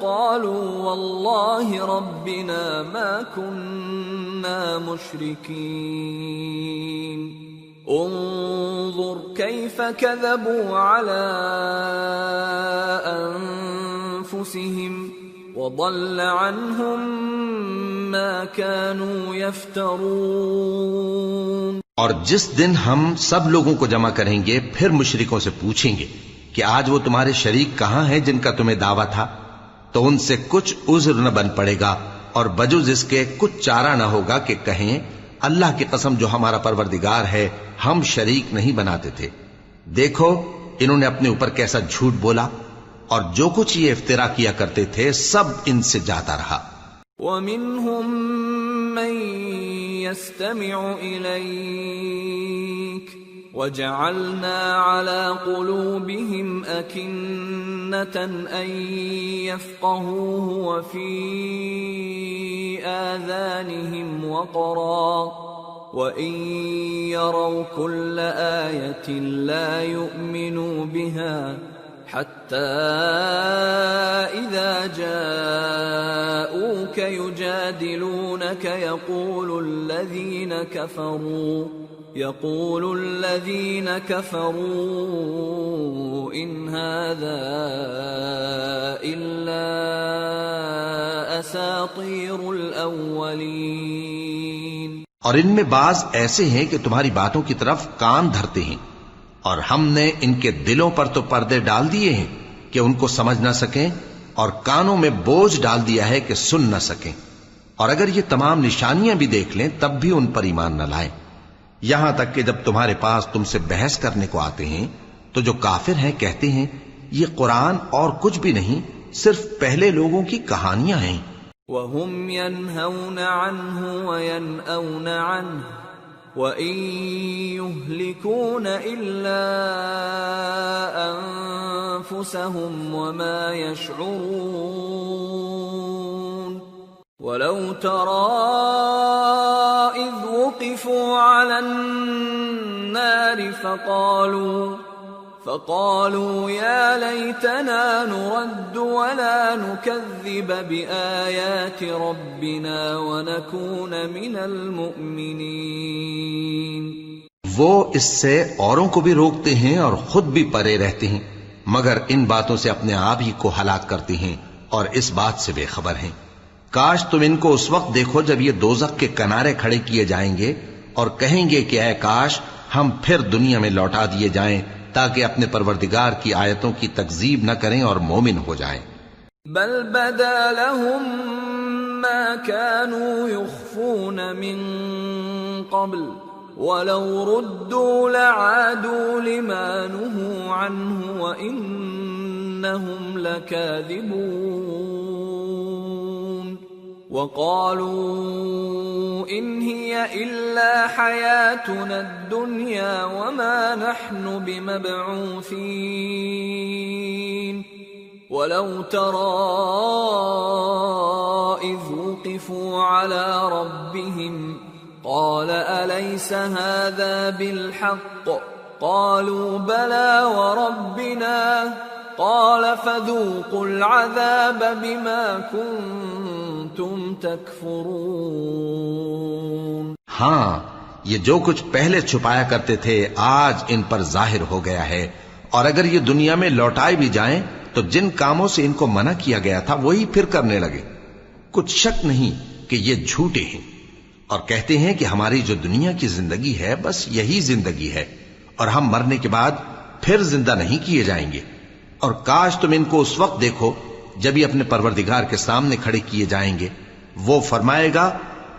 قالوا والله ربنا ما كنا مشركين انظر كيف كذبوا على أنفسهم وضل عنهم ما كانوا يفترون. اور جس دن ہم سب لوگوں کو جمع کریں گے پھر مشرکوں سے پوچھیں گے کہ آج وہ تمہارے شریک کہاں ہیں جن کا تمہیں دعویٰ تھا، تو ان سے کچھ عذر نہ بن پڑے گا اور بجز اس کے کچھ چارہ نہ ہوگا کہ کہیں اللہ کی قسم جو ہمارا پروردگار ہے ہم شریک نہیں بناتے تھے. دیکھو انہوں نے اپنے اوپر کیسا جھوٹ بولا اور جو کچھ یہ افترا کیا کرتے تھے سب ان سے جاتا رہا. وَمِنْهُمْ مَنْ يَسْتَمِعُ إِلَيْكَ وَجَعَلْنَا عَلَى قُلُوبِهِمْ أَكِنَّةً أَنْ يَفْقَهُوهُ وَفِي آذَانِهِمْ وَقْرًا وَإِنْ يَرَوْا كُلَّ آيَةٍ لَا يُؤْمِنُوا بِهَا حتى إذا جاءوك يجادلونك يقول الذين كفروا إن هذا إلا أساطير الأولين. اور ان میں بعض ایسے ہیں کہ تمہاری باتوں کی طرف کان دھرتے ہیں اور ہم نے ان کے دلوں پر تو پردے ڈال دیے ہیں کہ ان کو سمجھ نہ سکیں اور کانوں میں بوجھ ڈال دیا ہے کہ سن نہ سکیں، اور اگر یہ تمام نشانیاں بھی دیکھ لیں تب بھی ان پر ایمان نہ لائیں. یہاں تک کہ جب تمہارے پاس تم سے بحث کرنے کو آتے ہیں تو جو کافر ہیں کہتے ہیں یہ قرآن اور کچھ بھی نہیں صرف پہلے لوگوں کی کہانیاں ہیں. وَهُمْ يَنْهَوْنَ عَنْهُ وَيَنْأَوْنَ عَنْهُ وَإِن يُهْلِكُونَ إِلَّا أَنفُسَهُمْ وَمَا يَشْعُرُونَ. وَلَوْ تَرَى إِذْ وُقِفُوا عَلَى النَّارِ فقالوا يا ليتنا نرد ولا نكذب بآيات ربنا ونكون من المؤمنين. وہ اس سے اوروں کو بھی روکتے ہیں اور خود بھی پرے رہتے ہیں مگر ان باتوں سے اپنے آپ ہی کو ہلاک کرتے ہیں اور اس بات سے بے خبر ہیں. کاش تم ان کو اس وقت دیکھو جب یہ دوزخ کے کنارے کھڑے کیے جائیں گے اور کہیں گے کہ اے کاش ہم پھر دنیا میں لوٹا دیے جائیں تاکہ اپنے پروردگار کی آیتوں کی تکذیب نہ کریں اور مومن ہو جائیں. بل بدا لهم ما كانوا يخفون من قبل ولو ردوا لعادوا لما نهوا عنه وإنهم لكاذبون. وقالوا إن هي إلا حياتنا الدنيا وما نحن بمبعوثين. ولو ترى إذ وقفوا على ربهم قال أليس هذا بالحق قالوا بلى وربنا قال فذوقوا العذاب بما كنتم تكفرون. ہاں، یہ جو کچھ پہلے چھپایا کرتے تھے آج ان پر ظاہر ہو گیا ہے، اور اگر یہ دنیا میں لوٹائے بھی جائیں تو جن کاموں سے ان کو منع کیا گیا تھا وہی پھر کرنے لگے. کچھ شک نہیں کہ یہ جھوٹے ہیں، اور کہتے ہیں کہ ہماری جو دنیا کی زندگی ہے بس یہی زندگی ہے، اور ہم مرنے کے بعد پھر زندہ نہیں کیے جائیں گے. اور کاش تم ان کو اس وقت دیکھو جب یہ اپنے پروردگار کے سامنے کھڑے کیے جائیں گے. وہ فرمائے گا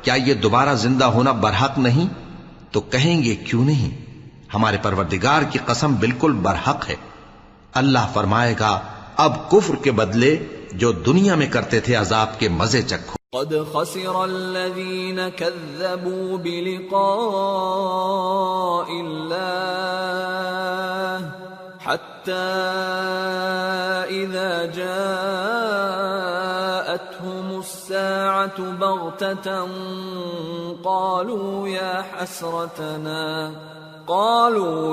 کیا یہ دوبارہ زندہ ہونا برحق نہیں؟ تو کہیں گے کیوں نہیں، ہمارے پروردگار کی قسم بالکل برحق ہے. اللہ فرمائے گا اب کفر کے بدلے جو دنیا میں کرتے تھے عذاب کے مزے چکھو. قد خسر الذين كذبوا بلقاء الله حتى إذا جاءتهم الساعة بغتة قالوا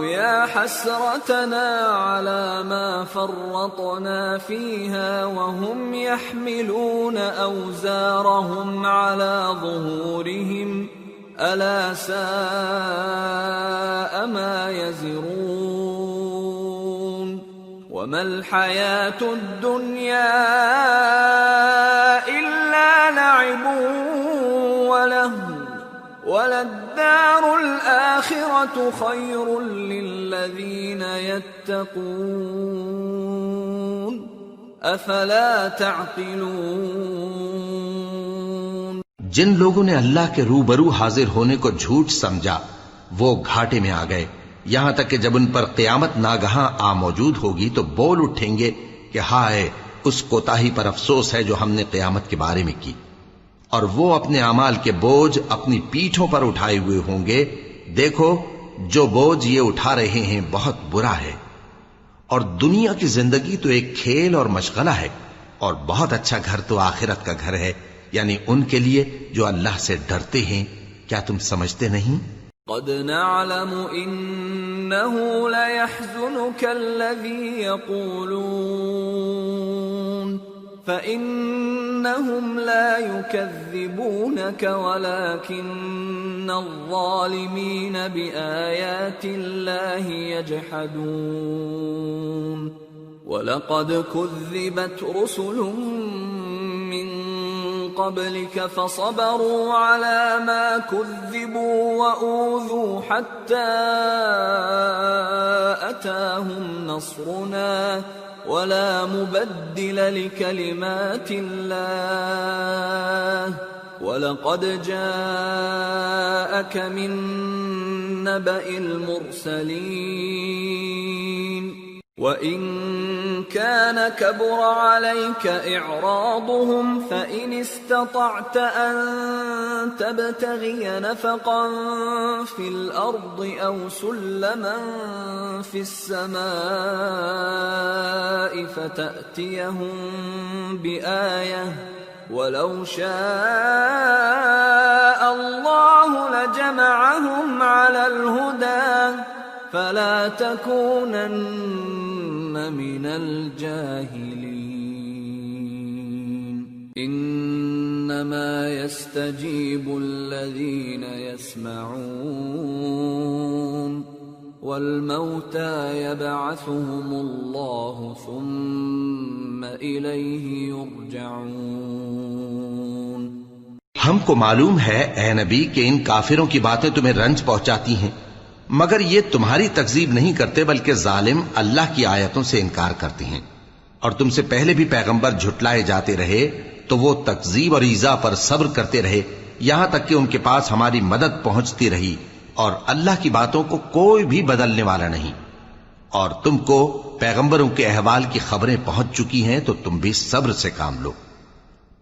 يا حسرتنا على ما فرطنا فيها وهم يحملون أوزارهم على ظهورهم ألا ساء ما يزرون. وما الحياة الدنيا إلا لعب ولهو وللدار الآخرة خير للذين يتقون أفلا تعقلون. جن لوگوں نے اللہ کے روبرو حاضر ہونے کو جھوٹ سمجھا وہ گھاٹے میں آ گئے، یہاں تک کہ جب ان پر قیامت ناگہاں آ موجود ہوگی تو بول اٹھیں گے کہ ہائے اس کوتاہی پر افسوس ہے جو ہم نے قیامت کے بارے میں کی. اور وہ اپنے اعمال کے بوجھ اپنی پیٹھوں پر اٹھائے ہوئے ہوں گے. دیکھو جو بوجھ یہ اٹھا رہے ہیں بہت برا ہے. اور دنیا کی زندگی تو ایک کھیل اور مشغلہ ہے، اور بہت اچھا گھر تو آخرت کا گھر ہے، یعنی ان کے لیے جو اللہ سے ڈرتے ہیں. کیا تم سمجھتے نہیں؟ قد نعلم إنه ليحزنك الذي يقولون فإنهم لا يكذبونك ولكن الظالمين بآيات الله يجحدون. وَلَقَدْ كُذِّبَتْ رُسُلٌ مِّن قَبْلِكَ فَصَبَرُوا عَلَى مَا كُذِّبُوا وَأُوذُوا حَتَّى أَتَاهُمْ نَصْرُنَا وَلَا مُبَدِّلَ لِكَلِمَاتِ اللَّهِ وَلَقَدْ جَاءَكَ مِن نَّبَإِ الْمُرْسَلِينَ وَإِن كَانَ كَبُرَ عَلَيْكَ إِعْرَاضُهُمْ فَإِنِ اسْتَطَعْتَ أَن تَبْتَغِيَ نَفَقًا فِي الْأَرْضِ أَوْ سُلَّمًا فِي السَّمَاءِ فَتَأْتِيَهُم بِآيَةٍ وَلَوْ شَاءَ اللَّهُ لَجَمَعَهُمْ عَلَى الْهُدَى فَلَا تَكُونَنَّ مِنَ الْجَاهِلِينَ إِنَّمَا يَسْتَجِيبُ الَّذِينَ يَسْمَعُونَ وَالْمَوْتَى يَبْعَثُهُمُ اللَّهُ ثُمَّ إِلَيْهِ يُرْجَعُونَ. ہم کو معلوم ہے اے نبی کہ ان کافروں کی باتیں تمہیں رنج پہنچاتی ہیں، مگر یہ تمہاری تکذیب نہیں کرتے بلکہ ظالم اللہ کی آیتوں سے انکار کرتے ہیں. اور تم سے پہلے بھی پیغمبر جھٹلائے جاتے رہے تو وہ تکذیب اور ایذا پر صبر کرتے رہے یہاں تک کہ ان کے پاس ہماری مدد پہنچتی رہی، اور اللہ کی باتوں کو کوئی بھی بدلنے والا نہیں. اور تم کو پیغمبروں کے احوال کی خبریں پہنچ چکی ہیں تو تم بھی صبر سے کام لو.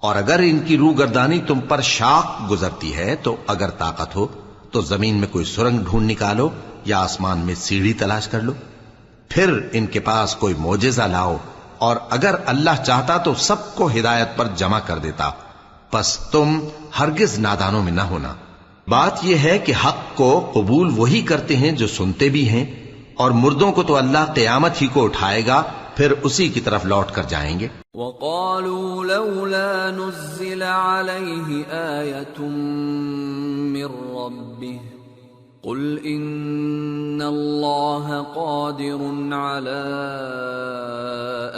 اور اگر ان کی روگردانی تم پر شاق گزرتی ہے تو اگر طاقت ہو تو زمین میں کوئی سرنگ ڈھونڈ نکالو یا آسمان میں سیڑھی تلاش کر لو، پھر ان کے پاس کوئی معجزہ لاؤ، اور اگر اللہ چاہتا تو سب کو ہدایت پر جمع کر دیتا، پس تم ہرگز نادانوں میں نہ ہونا. بات یہ ہے کہ حق کو قبول وہی کرتے ہیں جو سنتے بھی ہیں، اور مردوں کو تو اللہ قیامت ہی کو اٹھائے گا پھر اسی کی طرف لوٹ کر جائیں گے۔ وقالوا لولا نزل عليه آية من ربه قل إن الله قادر على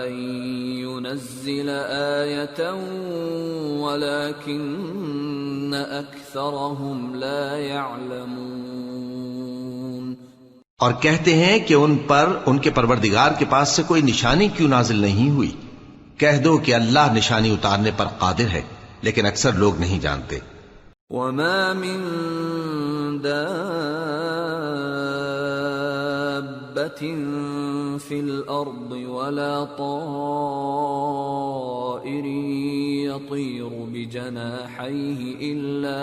أن ينزل آية ولكن أكثرهم لا يعلمون۔ اور کہتے ہیں کہ ان پر ان کے پروردگار کے پاس سے کوئی نشانی کیوں نازل نہیں ہوئی؟ کہہ دو کہ اللہ نشانی اتارنے پر قادر ہے، لیکن اکثر لوگ نہیں جانتے۔ وما من دابة في الأرض ولا طائر يطير بجناحيه إلا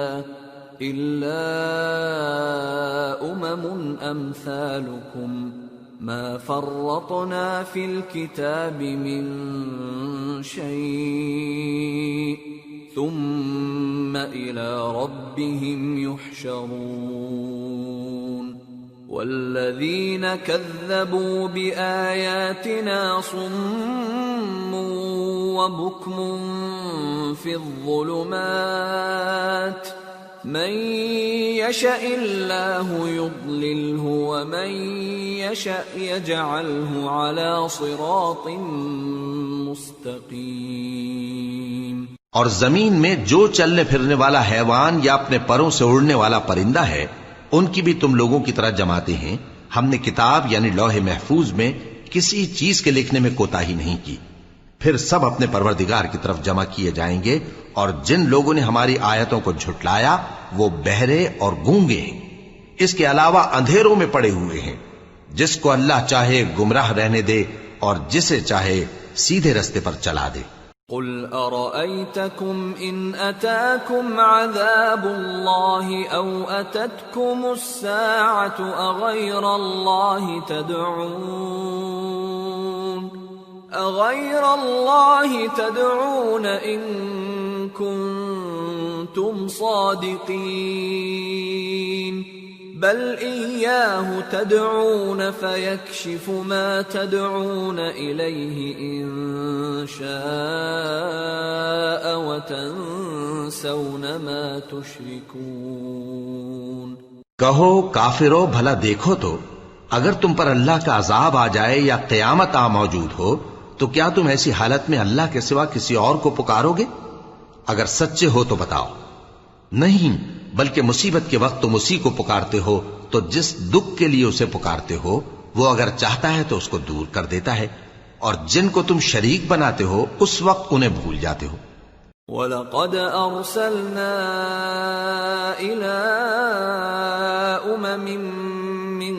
أمثالكم ما فرطنا في الكتاب من شيء ثم إلى ربهم يحشرون والذين كذبوا بآياتنا صم وبكم في الظلمات من يشاء الله يضلله ومن يشاء يجعله على صراط مستقيم۔ اور زمین میں جو چلنے پھرنے والا حیوان یا اپنے پروں سے اڑنے والا پرندہ ہے، ان کی بھی تم لوگوں کی طرح جماتے ہیں۔ ہم نے کتاب یعنی لوح محفوظ میں کسی چیز کے لکھنے میں کوتاہی نہیں کی۔ پھر سب اپنے پروردگار کی طرف جمع کیے جائیں گے، اور جن لوگوں نے ہماری آیتوں کو جھٹلایا وہ بہرے اور گونگے ہیں، اس کے علاوہ اندھیروں میں پڑے ہوئے ہیں۔ جس کو اللہ چاہے گمراہ رہنے دے اور جسے چاہے سیدھے رستے پر چلا دے۔ قل أرأيتكم إن أتاكم عذاب الله أو أتتكم الساعة أغير الله تدعون إن كنتم صادقين بل إياه تدعون فيكشف ما تدعون إليه إن شاء وتنسون ما تشركون۔ کہو کافرو بھلا دیکھو تو اگر تم پر اللہ کا عذاب آ جائے یا قیامت آ موجود ہو تو کیا تم ایسی حالت میں اللہ کے سوا کسی اور کو پکارو گے؟ اگر سچے ہو تو بتاؤ۔ نہیں، بلکہ مصیبت کے وقت تم اسی کو پکارتے ہو تو جس دکھ کے لیے اسے پکارتے ہو وہ اگر چاہتا ہے تو اس کو دور کر دیتا ہے، اور جن کو تم شریک بناتے ہو اس وقت انہیں بھول جاتے ہو۔ وَلَقَدْ أَرْسَلْنَا إِلَىٰ أُمَمٍ مِّن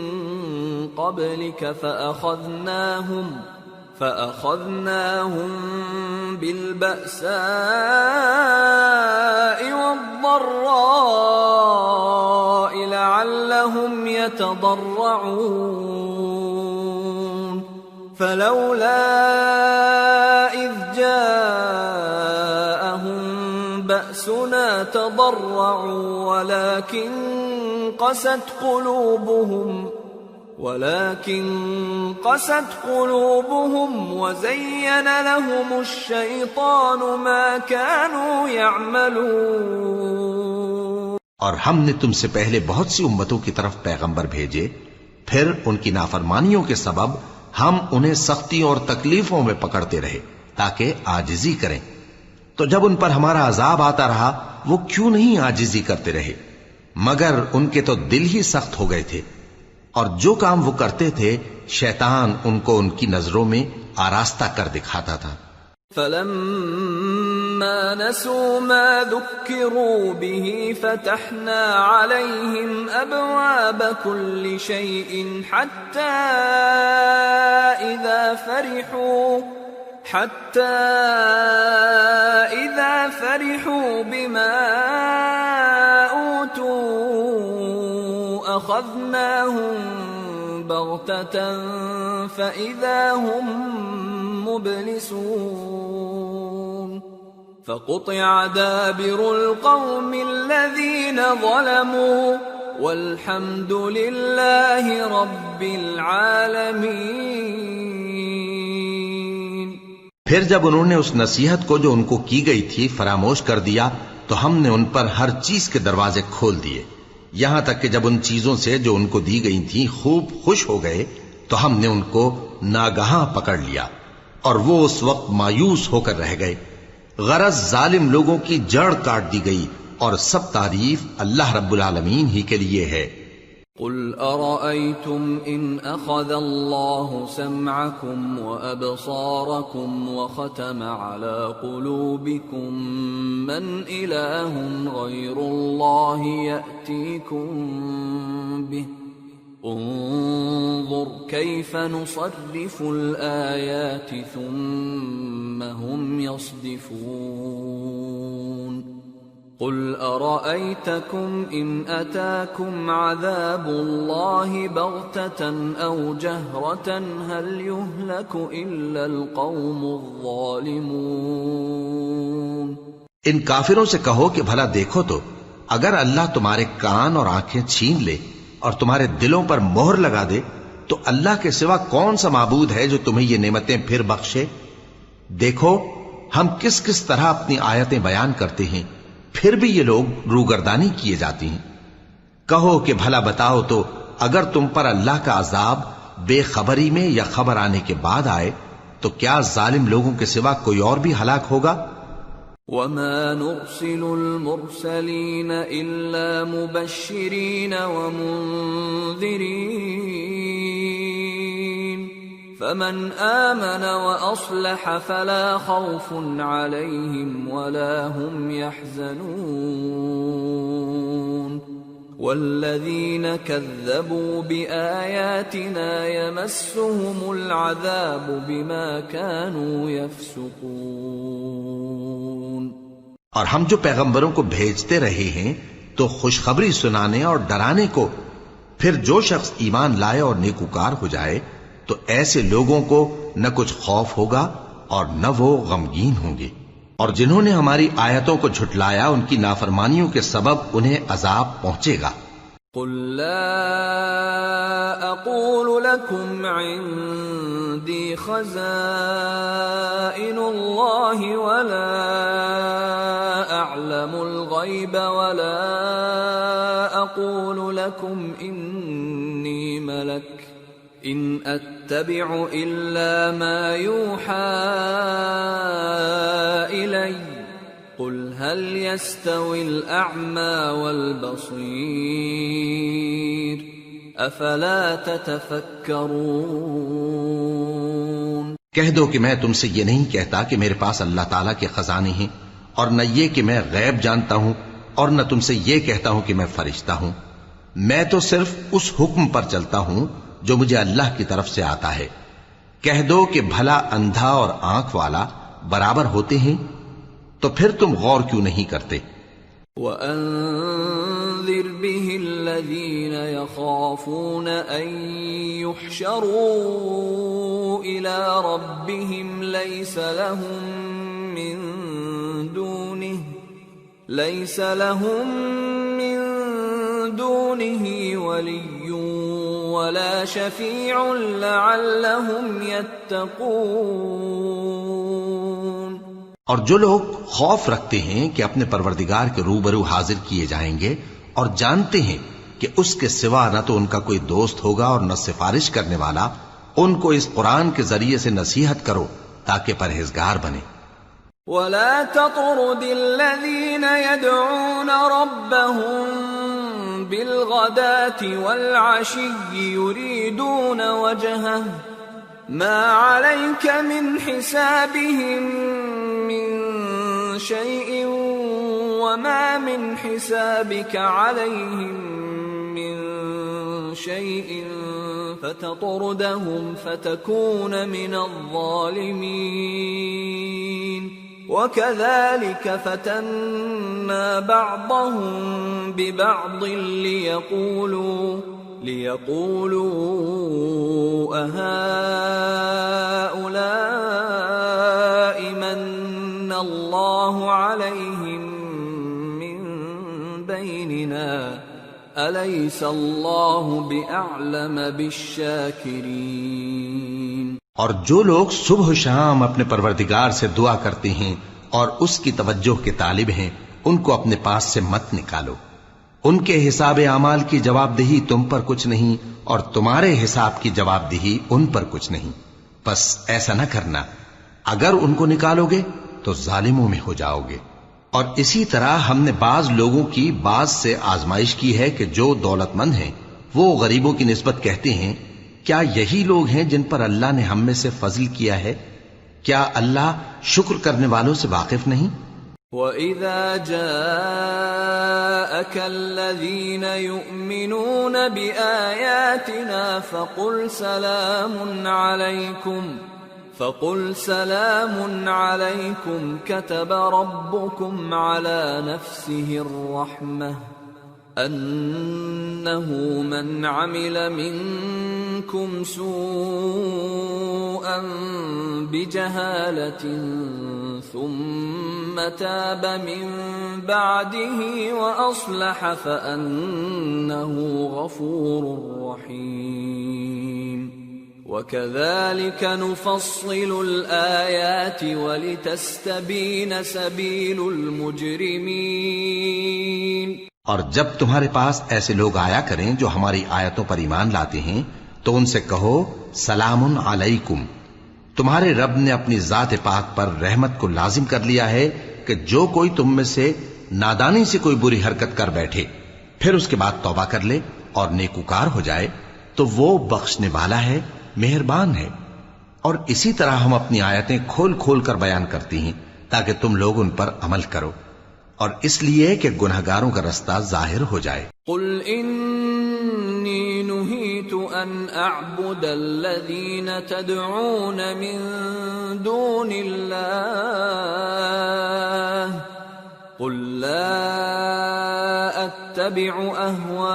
قَبْلِكَ فَأَخَذْنَاهُمْ بِالْبَأْسَاءِ وَالضَّرَّاءِ لَعَلَّهُمْ يَتَضَرَّعُونَ فَلَوْلَا إِذْ جَاءَهُمْ بَأْسُنَا تَضَرَّعُوا وَلَكِنْ قست قلوبهم وزين لهم الشيطان ما كانوا يعملون۔ اور ہم نے تم سے پہلے بہت سی امتوں کی طرف پیغمبر بھیجے، پھر ان کی نافرمانیوں کے سبب ہم انہیں سختیوں اور تکلیفوں میں پکڑتے رہے تاکہ عاجزی کریں۔ تو جب ان پر ہمارا عذاب آتا رہا وہ کیوں نہیں عاجزی کرتے رہے، مگر ان کے تو دل ہی سخت ہو گئے تھے، اور جو کام وہ کرتے تھے شیطان ان کو ان کی نظروں میں آراستہ کر دکھاتا تھا۔ فَلَمَّا نَسُوا مَا ذُكِّرُوا بِهِ فَتَحْنَا عَلَيْهِمْ أَبْوَابَ كُلِّ شَيْءٍ حَتَّى إِذَا فَرِحُوا بِمَا أُوتُوا أَخَذْنَاهُمْ بَغْتَةً فَإِذَا هُمْ مُبْلِسُونَ فَقُطِعَ دَابِرُ الْقَوْمِ الَّذِينَ ظَلَمُوا وَالْحَمْدُ لِلَّهِ رَبِّ الْعَالَمِينَ۔ پھر جب انہوں نے اس نصیحت کو جو ان کو کی گئی تھی فراموش کر دیا تو ہم نے ان پر ہر چیز کے دروازے کھول دیے، یہاں تک کہ جب ان چیزوں سے جو ان کو دی گئی تھیں خوب خوش ہو گئے تو ہم نے ان کو ناگہاں پکڑ لیا اور وہ اس وقت مایوس ہو کر رہ گئے۔ غرض ظالم لوگوں کی جڑ کاٹ دی گئی، اور سب تعریف اللہ رب العالمین ہی کے لیے ہے۔ قل أرأيتم إن أخذ الله سمعكم وأبصاركم وختم على قلوبكم من إله غير الله يأتيكم به انظر كيف نصرف الآيات ثم هم يصدفون قل أرأيتكم إن أتاكم عذاب الله بغتة أو جهرة هل يهلك إلا القوم الظالمون۔ ان کافروں سے کہو کہ بھلا دیکھو تو اگر اللہ تمہارے کان اور آنکھیں چھین لے اور تمہارے دلوں پر مہر لگا دے تو اللہ کے سوا کون سا معبود ہے جو تمہیں یہ نعمتیں پھر بخشے؟ دیکھو ہم کس کس طرح اپنی آیتیں بیان کرتے ہیں، پھر بھی یہ لوگ روگردانی کیے جاتی ہیں۔ کہو کہ بھلا بتاؤ تو اگر تم پر اللہ کا عذاب بے خبری میں یا خبر آنے کے بعد آئے تو کیا ظالم لوگوں کے سوا کوئی اور بھی ہلاک ہوگا؟ وَمَا نُرْسِلُ الْمُرْسَلِينَ إِلَّا مُبَشِّرِينَ وَمُنذِرِينَ فَمَنْ آمَنَ وَأَصْلَحَ فَلَا خَوْفٌ عَلَيْهِمْ وَلَا هُمْ يَحْزَنُونَ وَالَّذِينَ كَذَّبُوا بِآيَاتِنَا يَمَسُّهُمُ الْعَذَابُ بِمَا كَانُوا يَفْسُقُونَ۔ اور ہم جو پیغمبروں کو بھیجتے رہے ہیں تو خوشخبری سنانے اور ڈرانے کو، پھر جو شخص ایمان لائے اور نیکوکار ہو جائے تو ایسے لوگوں کو نہ کچھ خوف ہوگا اور نہ وہ غمگین ہوں گے، اور جنہوں نے ہماری آیتوں کو جھٹلایا ان کی نافرمانیوں کے سبب انہیں عذاب پہنچے گا۔ قل لا اقول لكم عندي خزائن الله ولا اعلم الغيب ولا اقول لكم اني ملك ان اتبع الا ما يوحى الي قل هل يستوي الأعمى والبصير أفلا تتفكرون۔ کہہ دو کہ میں تم سے یہ نہیں کہتا کہ میرے پاس اللہ تعالیٰ کے خزانے ہیں، اور نہ یہ کہ میں غیب جانتا ہوں، اور نہ تم سے یہ کہتا ہوں کہ میں فرشتہ ہوں۔ میں تو صرف اس حکم پر چلتا ہوں جو مجھے اللہ کی طرف سے آتا ہے۔ کہہ دو کہ بھلا اندھا اور آنکھ والا برابر ہوتے ہیں؟ تو پھر تم غور کیوں نہیں کرتے؟ وَأَنذِرْ بِهِ الَّذِينَ يَخَافُونَ أَن يُحْشَرُوا إِلَى رَبِّهِمْ لَيْسَ لَهُم مِّن دُونِهِ وَلِيٌّ وَلَا شَفِيعٌ لَعَلَّهُمْ يَتَّقُونَ۔ اور جو لوگ خوف رکھتے ہیں کہ اپنے پروردگار کے روبرو حاضر کیے جائیں گے اور جانتے ہیں کہ اس کے سوا نہ تو ان کا کوئی دوست ہوگا اور نہ سفارش کرنے والا، ان کو اس قرآن کے ذریعے سے نصیحت کرو تاکہ پرہیزگار بنے۔ وَلَا تَطْرُدِ الَّذِينَ يَدْعُونَ رَبَّهُم بِالْغَدَاةِ وَالْعَشِيِّ يُرِيدُونَ وَجْهَهُ مَا عَلَيْكَ مِنْ حِسَابِهِمْ مِنْ شَيْءٍ وَمَا مِنْ حِسَابِكَ عَلَيْهِمْ مِنْ شَيْءٍ فَتَطْرُدَهُمْ فَتَكُونَ مِنَ الظَّالِمِينَ وَكَذَلِكَ فَتَنَّا بَعْضَهُمْ بِبَعْضٍ لِيَقُولُوا أَهَؤُلَاءِ مَنَّ اللَّهُ عَلَيْهِمْ مِنْ بَيْنِنَا أَلَيْسَ اللَّهُ بِأَعْلَمَ بِالشَّاكِرِينَ۔ اور جو لوگ صبح و شام اپنے پروردگار سے دعا کرتے ہیں اور اس کی توجہ کے طالب ہیں، ان کو اپنے پاس سے مت نکالو۔ ان کے حساب اعمال کی جواب دہی تم پر کچھ نہیں، اور تمہارے حساب کی جواب دہی ان پر کچھ نہیں۔ بس ایسا نہ کرنا، اگر ان کو نکالو گے تو ظالموں میں ہو جاؤ گے۔ اور اسی طرح ہم نے بعض لوگوں کی بعض سے آزمائش کی ہے کہ جو دولت مند ہیں وہ غریبوں کی نسبت کہتے ہیں کیا یہی لوگ ہیں جن پر اللہ نے ہم میں سے فضل کیا ہے؟ کیا اللہ شکر کرنے والوں سے واقف نہیں؟ وَإِذَا جَاءَكَ الَّذِينَ يُؤْمِنُونَ بِآيَاتِنَا فَقُلْ سَلَامٌ عَلَيْكُمْ كَتَبَ رَبُّكُمْ عَلَى نَفْسِهِ الرَّحْمَةَ أَنَّهُ مَنْ عَمِلَ مِنْكُمْ سُوءًا بِجَهَالَةٍ ثُمَّ تَابَ مِنْ بَعْدِهِ وَأَصْلَحَ فَأَنَّهُ غَفُورٌ رَحِيمٌ وَكَذَلِكَ نُفَصِّلُ الْآيَاتِ وَلِتَسْتَبِينَ سَبِيلُ الْمُجْرِمِينَ۔ اور جب تمہارے پاس ایسے لوگ آیا کریں جو ہماری آیتوں پر ایمان لاتے ہیں تو ان سے کہو سلام علیکم، تمہارے رب نے اپنی ذات پاک پر رحمت کو لازم کر لیا ہے کہ جو کوئی تم میں سے نادانی سے کوئی بری حرکت کر بیٹھے پھر اس کے بعد توبہ کر لے اور نیکوکار ہو جائے تو وہ بخشنے والا ہے، مہربان ہے۔ اور اسی طرح ہم اپنی آیتیں کھول کھول کر بیان کرتی ہیں تاکہ تم لوگ ان پر عمل کرو، اور اس لیے کہ گنہگاروں کا رستہ ظاہر ہو جائے۔ قل انی نہیت ان اعبد الذین تدعون من دون اللہ قل لا اتبع اہواءکم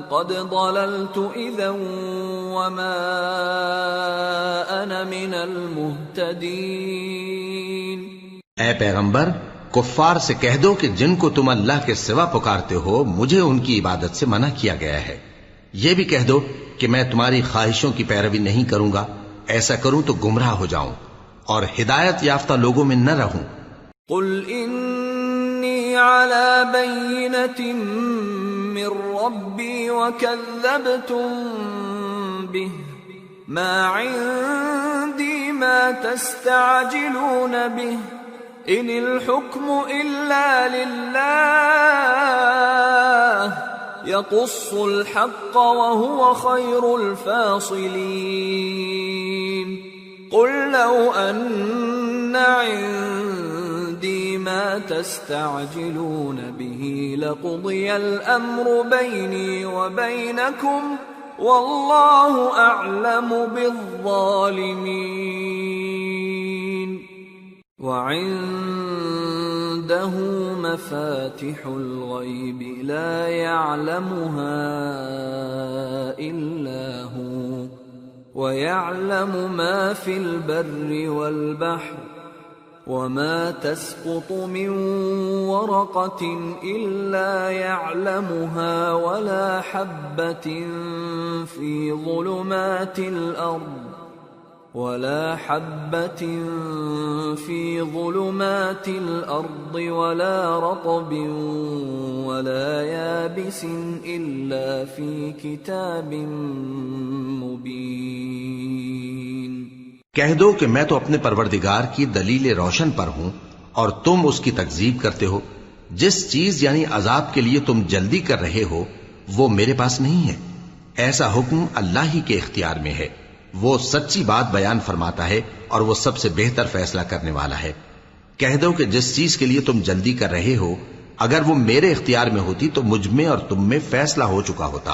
قد ضللت اذا وما انا من المہتدین۔ اے پیغمبر، کفار سے کہہ دو کہ جن کو تم اللہ کے سوا پکارتے ہو مجھے ان کی عبادت سے منع کیا گیا ہے۔ یہ بھی کہہ دو کہ میں تمہاری خواہشوں کی پیروی نہیں کروں گا، ایسا کروں تو گمراہ ہو جاؤں اور ہدایت یافتہ لوگوں میں نہ رہوں۔ قل انی علی بینۃ من ربی وکذبتم بہ ما عندی ما تستعجلون بہ ان الحکم الا للہ یقص الحق وهو خیر الفاصلین۔ قل لو ان عندی ما تستعجلون به لقضی الامر بینی وبینکم واللہ اعلم بالظالمین۔ وعنده مفاتح الغیب لا يعلمها الا هو ويعلم ما في البر والبحر وما تسقط من ورقة إلا يعلمها ولا حبة في ظلمات الأرض ولا رطب ولا يابس إلا في كتاب مبين۔ کہہ دو کہ میں تو اپنے پروردگار کی دلیل روشن پر ہوں اور تم اس کی تکذیب کرتے ہو۔ جس چیز یعنی عذاب کے لیے تم جلدی کر رہے ہو وہ میرے پاس نہیں ہے، ایسا حکم اللہ ہی کے اختیار میں ہے۔ وہ سچی بات بیان فرماتا ہے اور وہ سب سے بہتر فیصلہ کرنے والا ہے۔ کہہ دو کہ جس چیز کے لیے تم جلدی کر رہے ہو اگر وہ میرے اختیار میں ہوتی تو مجھ میں اور تم میں فیصلہ ہو چکا ہوتا،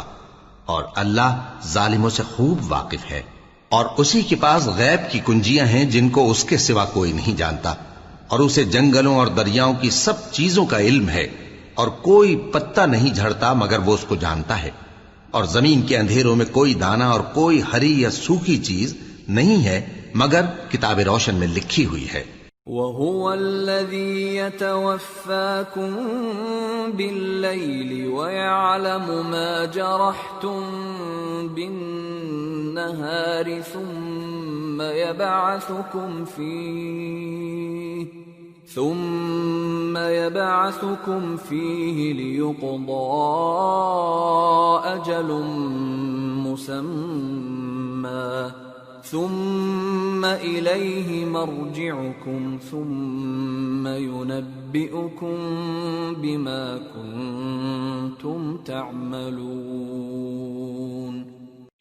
اور اللہ ظالموں سے خوب واقف ہے۔ اور اسی کے پاس غیب کی کنجیاں ہیں جن کو اس کے سوا کوئی نہیں جانتا، اور اسے جنگلوں اور دریاؤں کی سب چیزوں کا علم ہے، اور کوئی پتا نہیں جھڑتا مگر وہ اس کو جانتا ہے، اور زمین کے اندھیروں میں کوئی دانہ اور کوئی ہری یا سوکھی چیز نہیں ہے مگر کتاب روشن میں لکھی ہوئی ہے۔ وَهُوَ الَّذِي يَتَوَفَّاكُم بِاللَّيْلِ وَيَعْلَمُ مَا جَرَحْتُم بِالنَّهَارِ ثُمَّ يَبْعَثُكُمْ فِيهِ لِيُقْضَىٰ أَجَلٌ مُّسَمًّى ثم إليه مرجعكم ثم ينبئكم بما كنتم تعملون.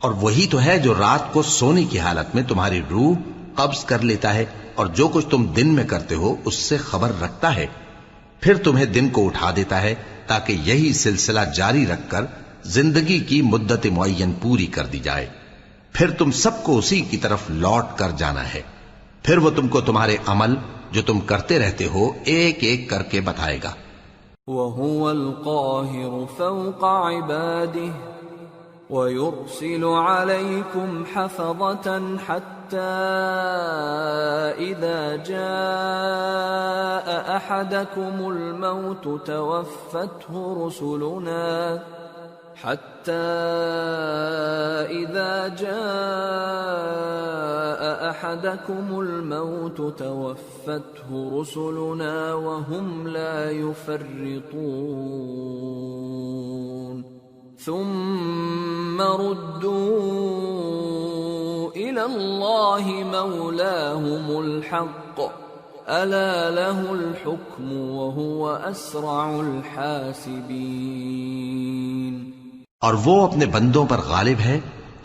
اور وہی تو ہے جو رات کو سونے کی حالت میں تمہاری روح قبض کر لیتا ہے اور جو کچھ تم دن میں کرتے ہو اس سے خبر رکھتا ہے، پھر تمہیں دن کو اٹھا دیتا ہے تاکہ یہی سلسلہ جاری رکھ کر زندگی کی مدت معین پوری کر دی جائے. پھر تم سب کو اسی کی طرف لوٹ کر جانا ہے، پھر وہ تم کو تمہارے عمل جو تم کرتے رہتے ہو ایک ایک کر کے بتائے گا. وَهُوَ الْقَاهِرُ فَوْقَ عِبَادِهِ وَيُرْسِلُ عَلَيْكُمْ حَفَظَةً حَتَّى إِذَا جَاءَ أَحَدَكُمُ الْمَوْتُ تَوَفَّتْهُ رُسُلُنَا وَهُمْ لَا يُفَرِّطُونَ ثُمَّ رُدُّوا إِلَى اللَّهِ مَوْلَاهُمُ الْحَقِّ أَلَا لَهُ الْحُكْمُ وَهُوَ أَسْرَعُ الْحَاسِبِينَ. اور وہ اپنے بندوں پر غالب ہے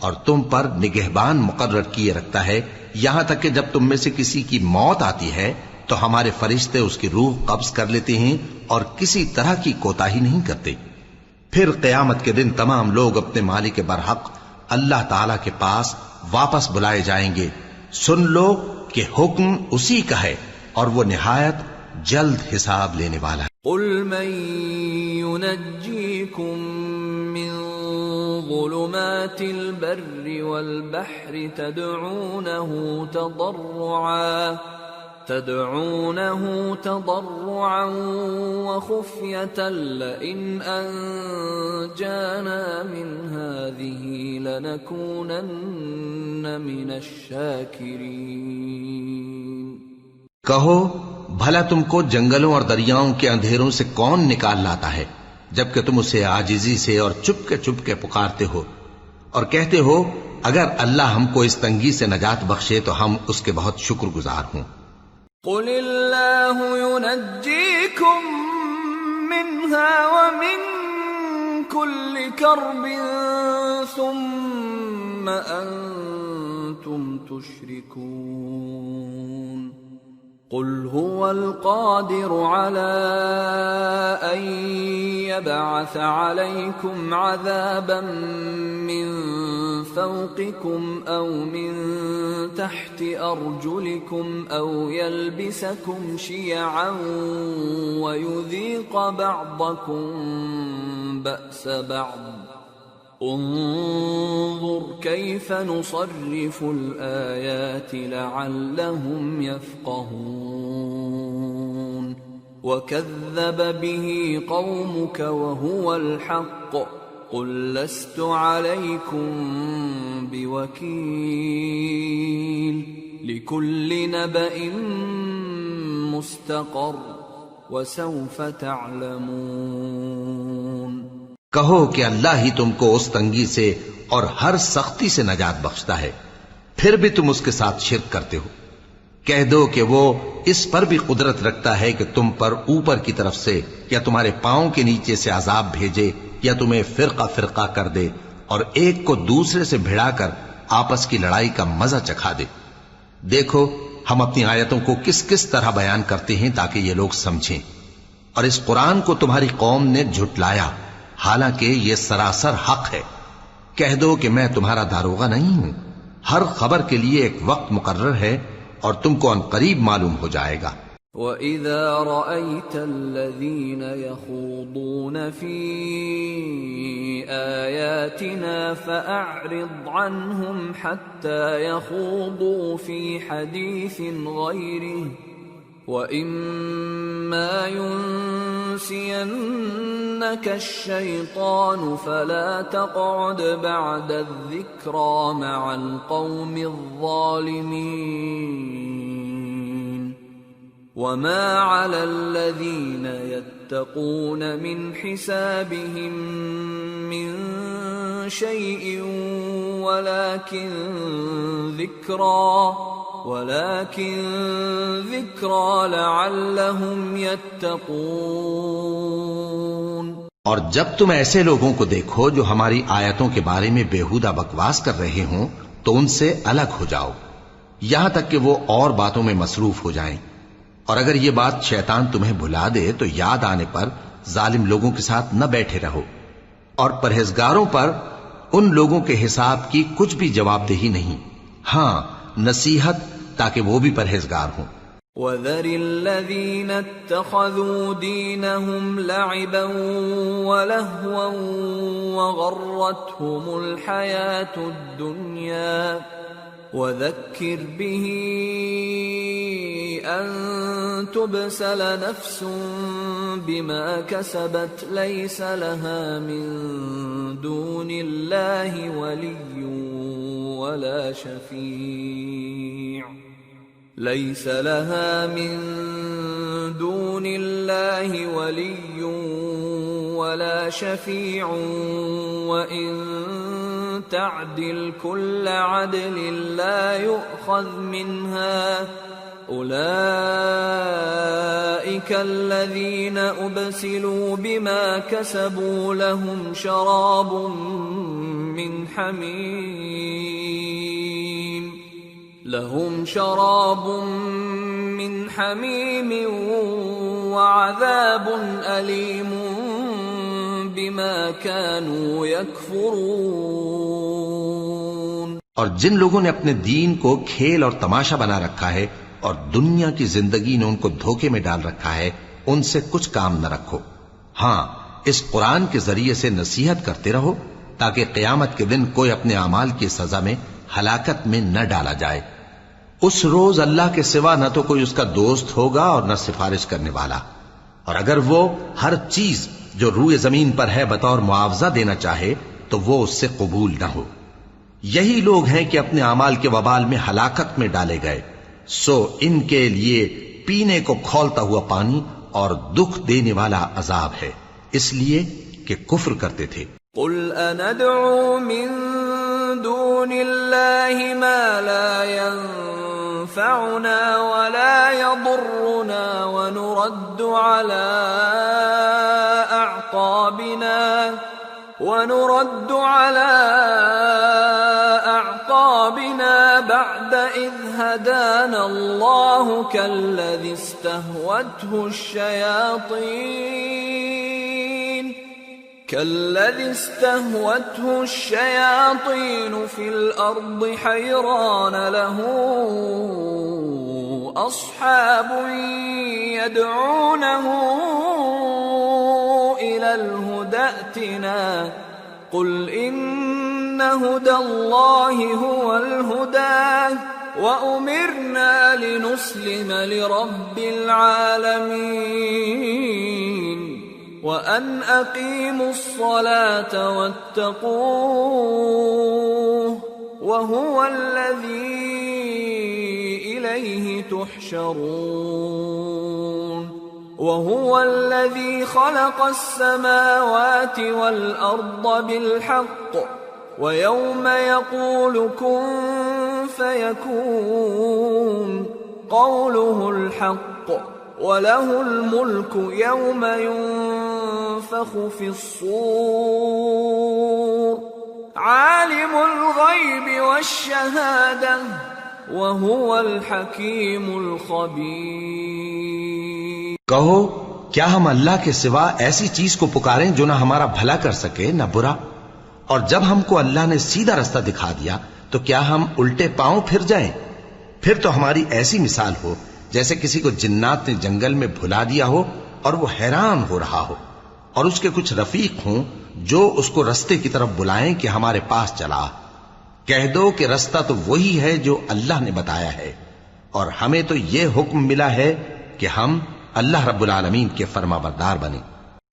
اور تم پر نگہبان مقرر کیے رکھتا ہے یہاں تک کہ جب تم میں سے کسی کی موت آتی ہے تو ہمارے فرشتے اس کی روح قبض کر لیتے ہیں اور کسی طرح کی کوتاہی نہیں کرتے. پھر قیامت کے دن تمام لوگ اپنے مالک برحق اللہ تعالی کے پاس واپس بلائے جائیں گے. سن لو کہ حکم اسی کا ہے اور وہ نہایت جلد حساب لینے والا ہے. قل من ينجيكم من ظلمات البر والبحر تدعونه تضرعا وخفية لئن أنجانا من هذه لنكونن من الشاكرين. کہو بھلا تم کو جنگلوں اور دریاؤں کے اندھیروں سے کون نکال لاتا ہے جبکہ تم اسے عاجزی سے اور چپ کے پکارتے ہو اور کہتے ہو اگر اللہ ہم کو اس تنگی سے نجات بخشے تو ہم اس کے بہت شکر گزار ہوں. قل اللہ ينجيكم منها ومن كل كرب ثم أنتم تشركون. قل هو القادر على أن يبعث عليكم عذابا من فوقكم أو من تحت أرجلكم أو يلبسكم شيعا ويذيق بعضكم بأس بعض. انظر كيف نصرف الآيات لعلهم يفقهون. وكذب به قومك وهو الحق قل لست عليكم بوكيل لكل نبأ مستقر وسوف تعلمون. کہو کہ اللہ ہی تم کو اس تنگی سے اور ہر سختی سے نجات بخشتا ہے پھر بھی تم اس کے ساتھ شرک کرتے ہو. کہہ دو کہ وہ اس پر بھی قدرت رکھتا ہے کہ تم پر اوپر کی طرف سے یا تمہارے پاؤں کے نیچے سے عذاب بھیجے یا تمہیں فرقہ فرقہ کر دے اور ایک کو دوسرے سے بھڑا کر آپس کی لڑائی کا مزہ چکھا دے. دیکھو ہم اپنی آیتوں کو کس کس طرح بیان کرتے ہیں تاکہ یہ لوگ سمجھیں. اور اس قرآن کو تمہاری قوم نے جھٹلایا حالانکہ یہ سراسر حق ہے. کہہ دو کہ میں تمہارا داروغہ نہیں ہوں. ہر خبر کے لیے ایک وقت مقرر ہے اور تم کو ان قریب معلوم ہو جائے گا. وَإِذَا رَأَيْتَ الَّذِينَ يَخُوضُونَ فِي آيَاتِنَا فَأَعْرِضْ عَنْهُمْ حَتَّى يَخُوضُوا فِي حَدِيثٍ غَيْرِهِ وَإِمَّا يُنْسِيَنَّكَ الشَّيْطَانُ فَلَا تَقْعُدْ بَعْدَ الذِّكْرَى مَعَ الْقَوْمِ الظَّالِمِينَ وَمَا عَلَى الَّذِينَ يَتَّقُونَ مِنْ حِسَابِهِمْ مِنْ شَيْءٍ وَلَكِنْ ذِكْرَى لَعَلَّهُمْ يَتَّقُونَ۔ اور جب تم ایسے لوگوں کو دیکھو جو ہماری آیتوں کے بارے میں بےہودہ بکواس کر رہے ہوں تو ان سے الگ ہو جاؤ یہاں تک کہ وہ اور باتوں میں مصروف ہو جائیں، اور اگر یہ بات شیطان تمہیں بھلا دے تو یاد آنے پر ظالم لوگوں کے ساتھ نہ بیٹھے رہو، اور پرہیزگاروں پر ان لوگوں کے حساب کی کچھ بھی جواب دہی نہیں، ہاں نصیحت تاکہ وہ بھی پرہیزگار ہوں۔ وَذَرِ الَّذِينَ اتَّخَذُوا دِينَهُمْ لَعِبًا وَلَهْوًا وَغَرَّتْهُمُ الْحَيَاةُ الدُّنْيَا وَذَكِّرْ بِهِ أَن تُبْسَلَ نَفْسٌ بِمَا كَسَبَتْ لَيْسَ لَهَا مِن دُونِ اللَّهِ وَلِيٌّ وَلَا شَفِيعٌ لَيْسَ لَهَا مِن دُونِ اللَّهِ وَلِيٌّ وَلَا شَفِيعٌ وَإِن تَعْدِلْ كُلَّ عَدْلٍ لَّا يُؤْخَذْ مِنْهَا أُولَئِكَ الَّذِينَ أُبْسِلُوا بِمَا كَسَبُوا لَهُمْ شَرَابٌ من حميم وعذاب أليم بما كانوا يكفرون۔ اور جن لوگوں نے اپنے دین کو کھیل اور تماشا بنا رکھا ہے اور دنیا کی زندگی نے ان کو دھوکے میں ڈال رکھا ہے، ان سے کچھ کام نہ رکھو، ہاں اس قرآن کے ذریعے سے نصیحت کرتے رہو تاکہ قیامت کے دن کوئی اپنے اعمال کی سزا میں ہلاکت میں نہ ڈالا جائے۔ اس روز اللہ کے سوا نہ تو کوئی اس کا دوست ہوگا اور نہ سفارش کرنے والا، اور اگر وہ ہر چیز جو روئے زمین پر ہے بطور معاوضہ دینا چاہے تو وہ اس سے قبول نہ ہو۔ یہی لوگ ہیں کہ اپنے اعمال کے وبال میں ہلاکت میں ڈالے گئے، سو ان کے لیے پینے کو کھولتا ہوا پانی اور دکھ دینے والا عذاب ہے، اس لیے کہ کفر کرتے تھے۔ قل أندعو من دون الله ما لا ينفعنا ولا يضرنا ونرد على أعقابنا بعد إذ هدانا الله كالذي استهوته الشياطين في الأرض حيران له أصحاب يدعونه إلى الهدى ائتنا قل إن هدى الله هو الهدى وأمرنا لنسلم لرب العالمين وأن أقيموا الصلاة واتقوه وهو الذي إليه تحشرون وهو الذي خلق السماوات والأرض بالحق ويوم يقول كن فيكون قوله الحق وله الملك يوم ينفخ في الصور عالم الغيب والشهادة وهو الحكيم الخبير۔ کہو کیا ہم اللہ کے سوا ایسی چیز کو پکاریں جو نہ ہمارا بھلا کر سکے نہ برا؟ اور جب ہم کو اللہ نے سیدھا رستہ دکھا دیا تو کیا ہم الٹے پاؤں پھر جائیں؟ پھر تو ہماری ایسی مثال ہو جیسے کسی کو جنات نے جنگل میں بھلا دیا ہو اور وہ حیران ہو رہا ہو، اور اس کے کچھ رفیق ہوں جو اس کو رستے کی طرف بلائیں کہ ہمارے پاس چلا۔ کہہ دو کہ رستہ تو وہی ہے جو اللہ نے بتایا ہے، اور ہمیں تو یہ حکم ملا ہے کہ ہم اللہ رب العالمین کے فرما بردار بنیں،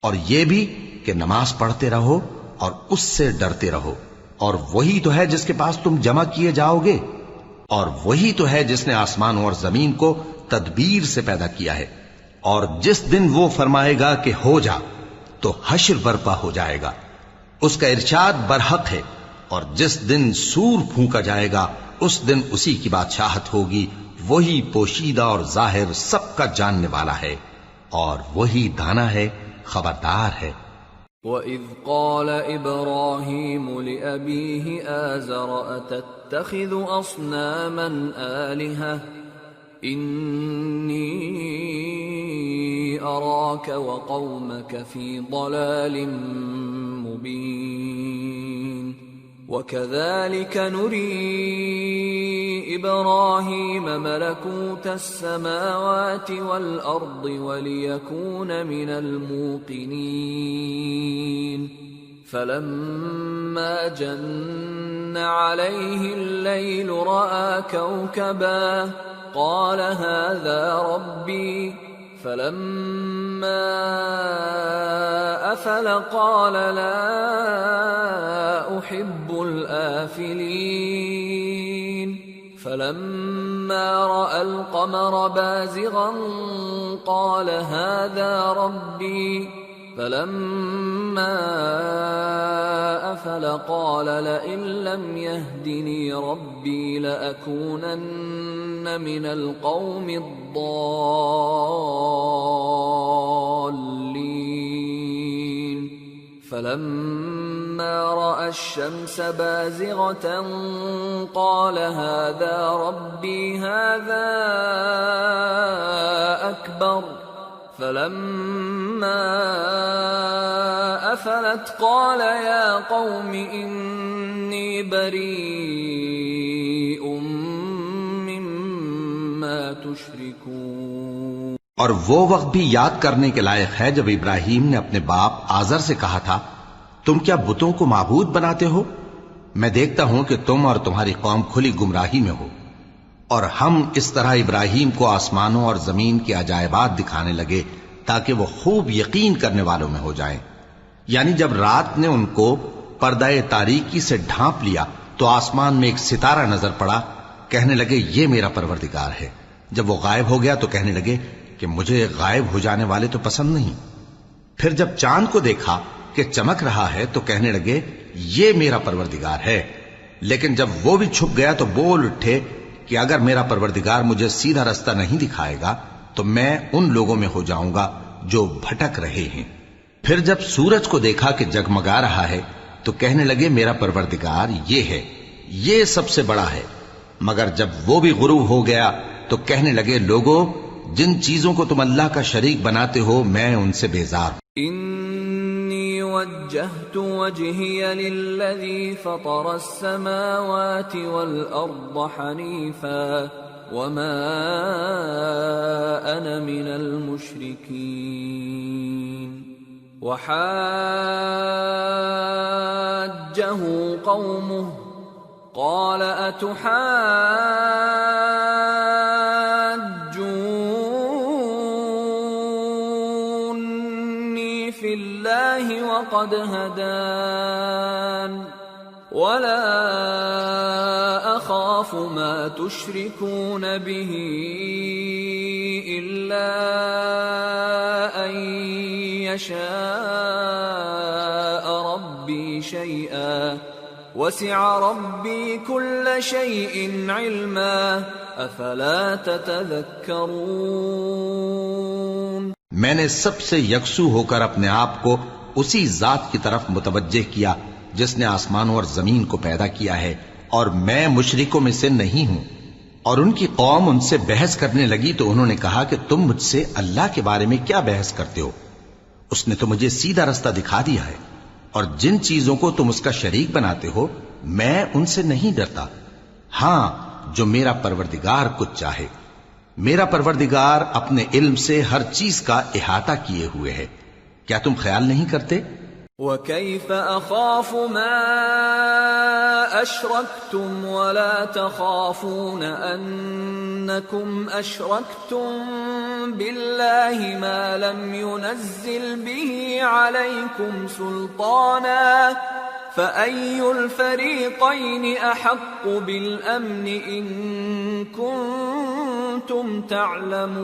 اور یہ بھی کہ نماز پڑھتے رہو اور اس سے ڈرتے رہو، اور وہی تو ہے جس کے پاس تم جمع کیے جاؤ گے، اور وہی تو ہے جس نے آسمانوں اور زمین کو تدبیر سے پیدا کیا ہے، اور جس دن وہ فرمائے گا کہ ہو جا تو حشر برپا ہو جائے گا، اس کا ارشاد برحق ہے، اور جس دن سور پھونکا جائے گا اس دن اسی کی بادشاہت ہوگی، وہی پوشیدہ اور ظاہر سب کا جاننے والا ہے، اور وہی دانا ہے، خبردار ہے۔ وَإِذْ قَالَ إِبْرَاهِيمُ لِأَبِيهِ آزَرَ أَتَتَّخِذُ أَصْنَامًا آلِهَةً إِنِّي أَرَاكَ وَقَوْمَكَ فِي ضَلَالٍ مُبِينٍ وَكَذَلِكَ نُرِي إِبْرَاهِيمَ مَلَكُوتَ السَّمَاوَاتِ وَالْأَرْضِ وَلِيَكُونَ مِنَ الْمُوقِنِينَ فَلَمَّا جَنَّ عَلَيْهِ اللَّيْلُ رَأَى كَوْكَبًا قَالَ هَذَا رَبِّي فَلَمَّا أَفَلَ قَالَ لَا أُحِبُّ الْآفِلِينَ فَلَمَّا رَأَى الْقَمَرَ بَازِغًا قَالَ هَذَا رَبِّي فَلَمَّا أَفَلَ قَالَ لَئِن لَّمْ يَهْدِنِي رَبِّي لَأَكُونَنَّ مِنَ الْقَوْمِ الضَّالِّينَ فَلَمَّا رَأَى الشَّمْسَ بَازِغَةً قَالَ هَذَا رَبِّي هَذَا أَكْبَرُ فَلَمَّا أَفَلَتْ قَالَ يَا قَوْمِ إِنِّي بَرِيءٌ مِّمَّا تُشْرِكُونَ۔ اور وہ وقت بھی یاد کرنے کے لائق ہے جب ابراہیم نے اپنے باپ آزر سے کہا تھا، تم کیا بتوں کو معبود بناتے ہو؟ میں دیکھتا ہوں کہ تم اور تمہاری قوم کھلی گمراہی میں ہو۔ اور ہم اس طرح ابراہیم کو آسمانوں اور زمین کے عجائبات دکھانے لگے تاکہ وہ خوب یقین کرنے والوں میں ہو جائیں۔ یعنی جب رات نے ان کو پردہ تاریکی سے ڈھانپ لیا تو آسمان میں ایک ستارہ نظر پڑا، کہنے لگے یہ میرا پروردگار ہے۔ جب وہ غائب ہو گیا تو کہنے لگے کہ مجھے غائب ہو جانے والے تو پسند نہیں۔ پھر جب چاند کو دیکھا کہ چمک رہا ہے تو کہنے لگے یہ میرا پروردگار ہے۔ لیکن جب وہ بھی چھپ گیا تو بول اٹھے کہ اگر میرا پروردگار مجھے سیدھا رستہ نہیں دکھائے گا تو میں ان لوگوں میں ہو جاؤں گا جو بھٹک رہے ہیں۔ پھر جب سورج کو دیکھا کہ جگمگا رہا ہے تو کہنے لگے میرا پروردگار یہ ہے، یہ سب سے بڑا ہے۔ مگر جب وہ بھی غروب ہو گیا تو کہنے لگے لوگوں، جن چیزوں کو تم اللہ کا شریک بناتے ہو میں ان سے بیزار ہوں۔ انی وجہت وجہی للذی فطر السماوات والارض حنیفا وما انا من المشرکین وحاجہ قومه قال اتحاجونی فی اللہ وقد هدان ولا اخاف ما تشركون به الا ان يشاء ربي شيئا وسع ربي كل شيء علما افلا تتذكرون۔ میں نے سب سے یکسو ہو کر اپنے آپ کو اسی ذات کی طرف متوجہ کیا جس نے آسمانوں اور زمین کو پیدا کیا ہے، اور میں مشرکوں میں سے نہیں ہوں۔ اور ان کی قوم ان سے بحث کرنے لگی تو انہوں نے کہا کہ تم مجھ سے اللہ کے بارے میں کیا بحث کرتے ہو؟ اس نے تو مجھے سیدھا رستہ دکھا دیا ہے، اور جن چیزوں کو تم اس کا شریک بناتے ہو میں ان سے نہیں ڈرتا، ہاں جو میرا پروردگار کچھ چاہے۔ میرا پروردگار اپنے علم سے ہر چیز کا احاطہ کیے ہوئے ہے۔ کیا تم خیال نہیں کرتے وَكَيْفَ أَخَافُ مَا أَشْرَكْتُمْ وَلَا تَخَافُونَ أَنَّكُمْ أَشْرَكْتُمْ بِاللَّهِ مَا لَمْ يُنَزِّلْ بِهِ عَلَيْكُمْ سُلْطَانًا فَأَيُّ الْفَرِيقَيْنِ أَحَقُّ بِالْأَمْنِ إِن كُنتُمْ تَعْلَمُونَ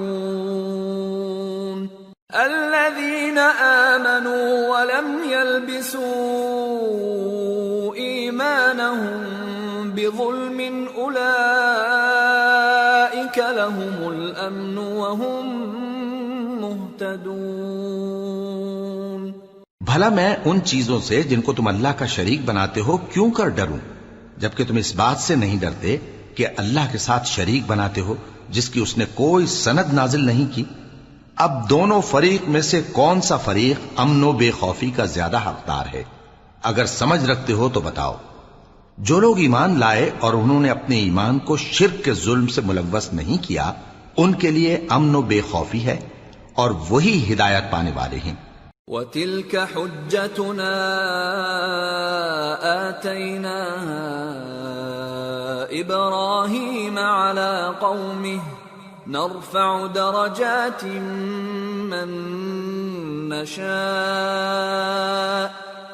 الَّذِينَ آمَنُوا وَلَمْ يَلْبِسُوا إِيمَانَهُم بِظُلْمٍ أُولَئِكَ لَهُمُ الْأَمْنُ وَهُمْ مُهْتَدُونَ۔ بھلا میں ان چیزوں سے جن کو تم اللہ کا شریک بناتے ہو کیوں کر ڈروں، جبکہ تم اس بات سے نہیں ڈرتے کہ اللہ کے ساتھ شریک بناتے ہو جس کی اس نے کوئی سند نازل نہیں کی۔ اب دونوں فریق میں سے کون سا فریق امن و بے خوفی کا زیادہ حقدار ہے؟ اگر سمجھ رکھتے ہو تو بتاؤ۔ جو لوگ ایمان لائے اور انہوں نے اپنے ایمان کو شرک کے ظلم سے ملوث نہیں کیا، ان کے لیے امن و بے خوفی ہے اور وہی ہدایت پانے والے ہیں۔ وَتِلْكَ حُجَّتُنَا آتَيْنَاهَا إِبْرَاهِيمَ عَلَى قَوْمِهِ نَرْفَعُ دَرَجَاتٍ مَّن نَّشَاءُ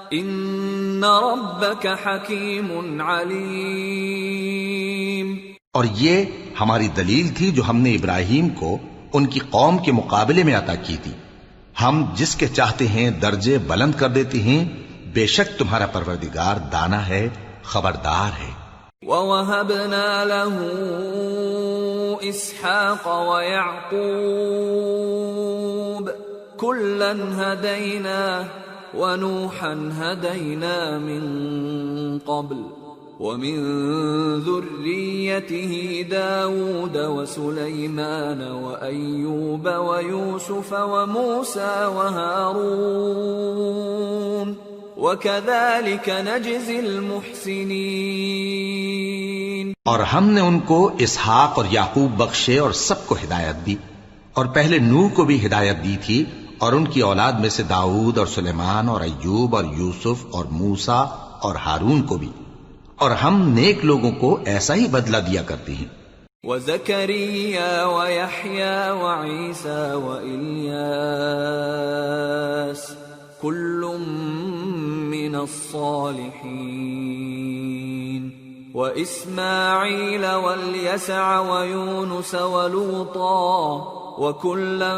إِنَّ رَبَّكَ حَكِيمٌ عَلِيمٌ۔ اور یہ ہماری دلیل تھی جو ہم نے ابراہیم کو ان کی قوم کے مقابلے میں عطا کی تھی، ہم جس کے چاہتے ہیں درجے بلند کر دیتے ہیں، بے شک تمہارا پروردگار دانا ہے، خبردار ہے۔ وَوَهَبْنَا لَهُ إِسْحَاقَ وَيَعْقُوبَ كُلًّا هَدَيْنَا وَنُوحًا هَدَيْنَا مِن قَبْلُ وَمِن ذُرِّيَّتِهِ دَاوُودَ وَسُلَيْمَانَ وَأَيُّوبَ وَيُوسُفَ وَمُوسَى وَهَارُونَ وَكَذَلِكَ نَجْزِي الْمُحْسِنِينَ۔ اور ہم نے ان کو اسحاق اور یعقوب بخشے اور سب کو ہدایت دی، اور پہلے نوح کو بھی ہدایت دی تھی، اور ان کی اولاد میں سے داؤد اور سلیمان اور ایوب اور یوسف اور موسیٰ اور ہارون کو بھی، اور ہم نیک لوگوں کو ایسا ہی بدلہ دیا کرتے ہیں۔ وَزَكَرِيَّا وَيَحْيَا وَعِيسَى وَإِلْيَاسَ كُلٌّ مِّنَ الصَّالِحِينَ وَإِسْمَاعِيلَ وَالْيَسَعَ وَيُونُسَ وَلُوطًا وَكُلًّا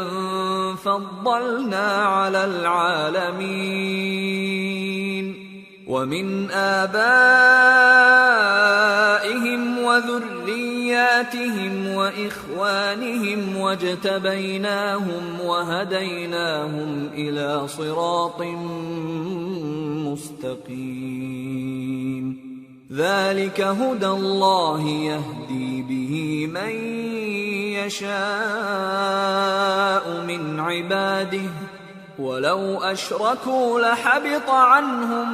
فَضَّلْنَا عَلَى الْعَالَمِينَ وَمِنْ آبَائِهِمْ وَذُرِّيَّاتِهِمْ وَإِخْوَانِهِمْ وَاجْتَبَيْنَاهُمْ وَهَدَيْنَاهُمْ إِلَى صِرَاطٍ مُسْتَقِيمٍ ذَلِكَ هُدَى اللَّهِ يَهْدِي بِهِ مَن يَشَاءُ مِنْ عِبَادِهِ وَلَوْ أَشْرَكُوا لَحَبِطَ عَنْهُمْ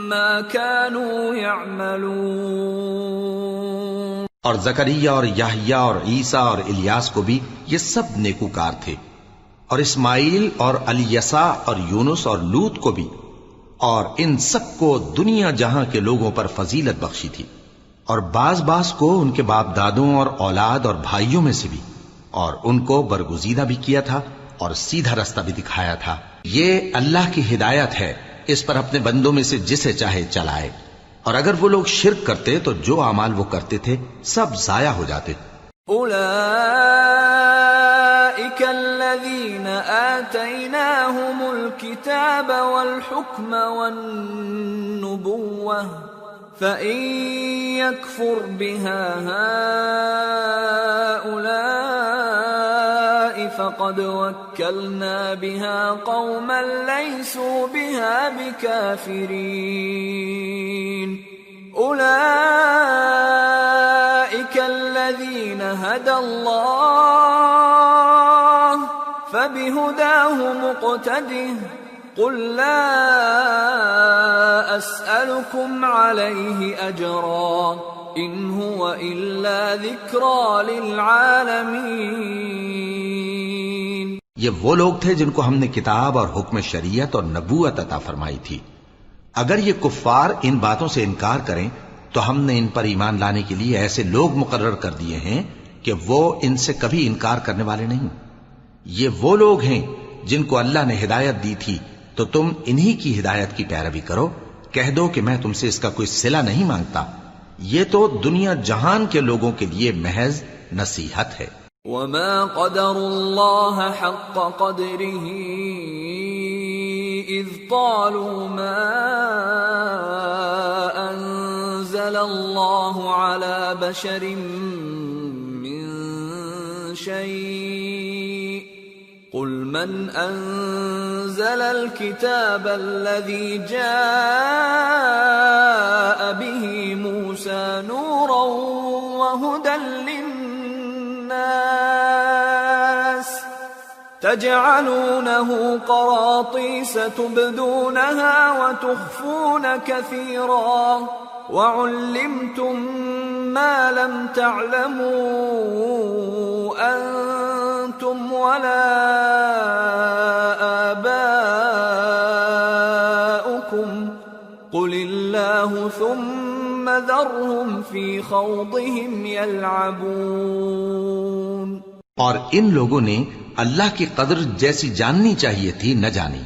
مَا كَانُوا يَعْمَلُونَ۔ اور زکریا اور یحییٰ اور عیسیٰ اور الیاس کو بھی یہ سب نیکوکار تھے، اور اسماعیل اور الیسع اور یونس اور لوط کو بھی، اور ان سب کو دنیا جہاں کے لوگوں پر فضیلت بخشی تھی، اور بعض کو ان کے باپ دادوں اور اولاد اور بھائیوں میں سے بھی، اور ان کو برگزیدہ بھی کیا تھا اور سیدھا رستہ بھی دکھایا تھا۔ یہ اللہ کی ہدایت ہے، اس پر اپنے بندوں میں سے جسے چاہے چلائے، اور اگر وہ لوگ شرک کرتے تو جو اعمال وہ کرتے تھے سب ضائع ہو جاتے۔ أولئك الذين آتيناهم الكتاب والحكم والنبوة فإن يكفر بها هؤلاء فقد وكلنا بها قوما ليسوا بها بكافرين أولئك الذين هدى الله فبهداه مقتده قل لا أسألكم عليه أجرا إن هو إلا ذكرى للعالمين۔ یہ وہ لوگ تھے جن کو ہم نے کتاب اور حکم شریعت اور نبوت عطا فرمائی تھی. اگر یہ کفار ان باتوں سے انکار کریں تو ہم نے ان پر ایمان لانے کے لیے ایسے لوگ مقرر کر دیے ہیں کہ وہ ان سے کبھی انکار کرنے والے نہیں. یہ وہ لوگ ہیں جن کو اللہ نے ہدایت دی تھی تو تم انہی کی ہدایت کی پیروی کرو. کہہ دو کہ میں تم سے اس کا کوئی صلہ نہیں مانگتا. یہ تو دنیا جہان کے لوگوں کے لیے محض نصیحت ہے. وما قدر الله حق قدره إذ قالوا ما أنزل الله على بشر من شيء قل من أنزل الكتاب الذي جاء به موسى نورا وهدى للناس تجعلونه قراطيس تبدونها وتخفون كثيرا وعلمتم ما لم تعلموا أنتم ولا آباؤكم قل الله ثم ذرهم في خوضهم يلعبون. اور ان لوگوں نے اللہ کی قدر جیسی جاننی چاہیے تھی نہ جانی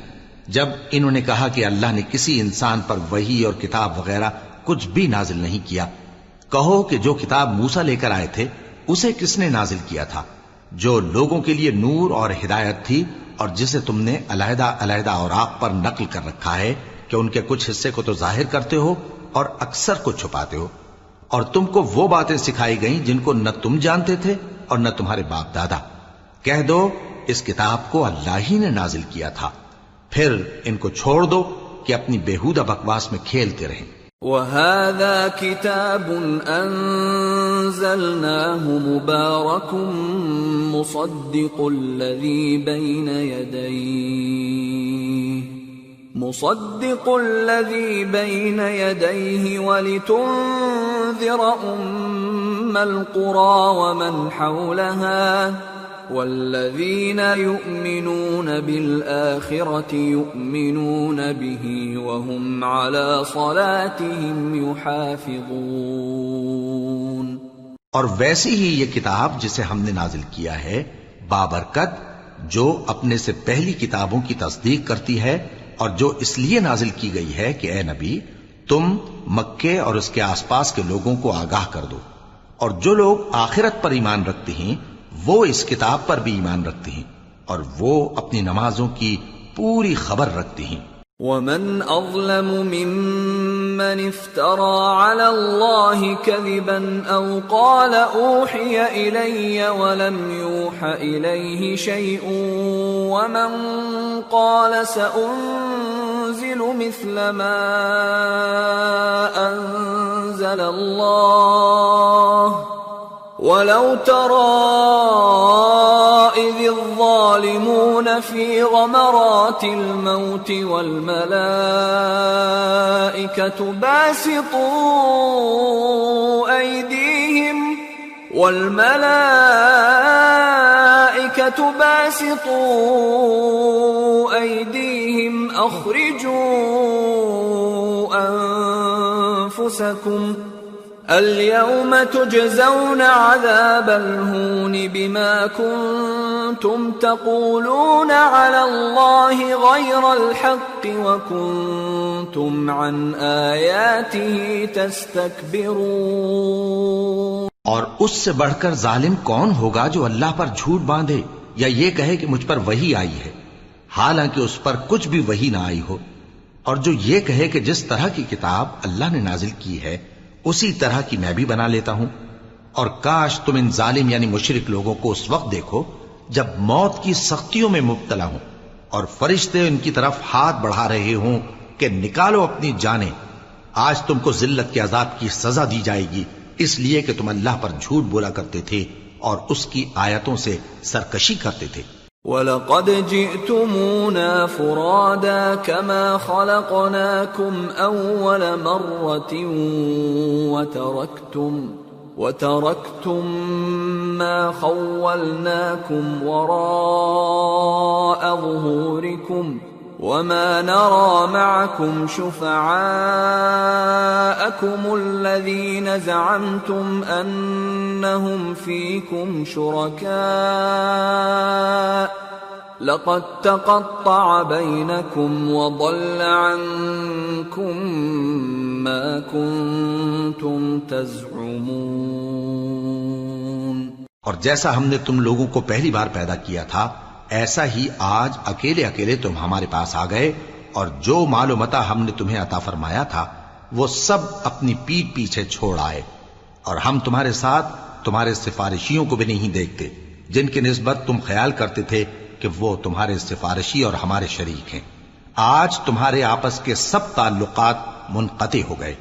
جب انہوں نے کہا کہ اللہ نے کسی انسان پر وحی اور کتاب وغیرہ کچھ بھی نازل نہیں کیا. کہو کہ جو کتاب موسیٰ لے کر آئے تھے اسے کس نے نازل کیا تھا؟ جو لوگوں کے لیے نور اور ہدایت تھی اور جسے تم نے علیحدہ علیحدہ اوراق پر نقل کر رکھا ہے کہ ان کے کچھ حصے کو تو ظاہر کرتے ہو اور اکثر کو چھپاتے ہو. اور تم کو وہ باتیں سکھائی گئیں جن کو نہ تم جانتے تھے اور نہ تمہارے باپ دادا. کہہ دو اس کتاب کو اللہ ہی نے نازل کیا تھا. پھر ان کو چھوڑ دو کہ اپنی بیہودہ بکواس میں کھیلتے رہیں. وَهَذَا كِتَابٌ أَنزَلْنَاهُ مُبَارَكٌ مُصَدِّقُ الَّذِي بَيْنَ يَدَيْهِ وَلِتُنذِرَ أُمَّ الْقُرَى وَمَنْ حَوْلَهَا وَالَّذِينَ يُؤْمِنُونَ بِالْآخِرَةِ يُؤْمِنُونَ بِهِ وَهُمْ عَلَى صَلَاتِهِمْ يُحَافِظُونَ. اور ویسی ہی یہ کتاب جسے ہم نے نازل کیا ہے بابرکت، جو اپنے سے پہلی کتابوں کی تصدیق کرتی ہے اور جو اس لیے نازل کی گئی ہے کہ اے نبی تم مکے اور اس کے آس پاس کے لوگوں کو آگاہ کر دو. اور جو لوگ آخرت پر ایمان رکھتے ہیں وہ اس کتاب پر بھی ایمان رکھتے ہیں اور وہ اپنی نمازوں کی پوری خبر رکھتے ہیں. وَمَنْ أَظْلَمُ مِمَّنِ افْتَرَى عَلَى اللَّهِ كَذِبًا أَوْ قَالَ أُوحِيَ إِلَيَّ وَلَمْ يُوحَ إِلَيْهِ شَيْءٌ وَمَنْ قَالَ سَأُنزِلُ مِثْلَ مَا أَنزَلَ اللَّهُ وَلَوْ تَرَى إِذِ الظَّالِمُونَ فِي غَمَرَاتِ الْمَوْتِ وَالْمَلَائِكَةُ باسطوا أيديهم أخرجوا أنفسكم اليوم تجزون عذاب الهون بما كنتم تقولون على الله غير الحق وكنتم عن آياته تستكبرون. اور اس سے بڑھ کر ظالم کون ہوگا جو اللہ پر جھوٹ باندھے یا یہ کہے کہ مجھ پر وحی آئی ہے حالانکہ اس پر کچھ بھی وحی نہ آئی ہو، اور جو یہ کہے کہ جس طرح کی کتاب اللہ نے نازل کی ہے اسی طرح کی میں بھی بنا لیتا ہوں. اور کاش تم ان ظالم یعنی مشرک لوگوں کو اس وقت دیکھو جب موت کی سختیوں میں مبتلا ہوں اور فرشتے ان کی طرف ہاتھ بڑھا رہے ہوں کہ نکالو اپنی جانیں. آج تم کو ذلت کے عذاب کی سزا دی جائے گی اس لیے کہ تم اللہ پر جھوٹ بولا کرتے تھے اور اس کی آیتوں سے سرکشی کرتے تھے. وَلَقَدْ جِئْتُمُونَا فُرَادَى كَمَا خَلَقْنَاكُمْ أَوَّلَ مَرَّةٍ وَتَرَكْتُم مَّا خَوَّلْنَاكُمْ وَرَاءَ ظُهُورِكُمْ وَمَا نَرَىٰ مَعَكُمْ شُفَعَاءَكُمُ الَّذِينَ زَعَمْتُمْ أَنَّهُمْ فِيكُمْ شُرَكَاءُ لَقَد تَّقَطَّعَ بَيْنَكُمْ وَضَلَّ عَنكُم مَّا كُنتُمْ تَزْعُمُونَ۔ اور جیسا ہم نے تم لوگوں کو پہلی بار پیدا کیا تھا، ایسا ہی آج اکیلے اکیلے تم ہمارے پاس آ گئے، اور جو مال و متاع ہم نے تمہیں عطا فرمایا تھا وہ سب اپنی پیٹھ پیچھے چھوڑ آئے، اور ہم تمہارے ساتھ تمہارے سفارشیوں کو بھی نہیں دیکھتے جن کی نسبت تم خیال کرتے تھے کہ وہ تمہارے سفارشی اور ہمارے شریک ہیں۔ آج تمہارے آپس کے سب تعلقات منقطع ہو گئے،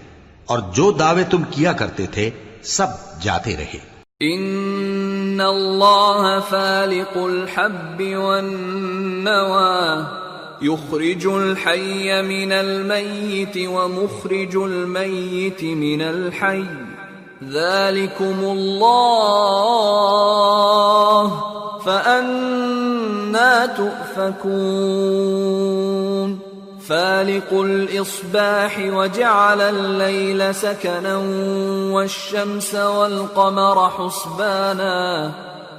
اور جو دعوے تم کیا کرتے تھے سب جاتے رہے۔ ان اللہ فالق الحب والنوى يخرج الحي من الميت ومخرج الميت من الحي ذلكم الله فأنا تؤفكون فالق الإصباح وجعل الليل سكنا والشمس والقمر حسبانا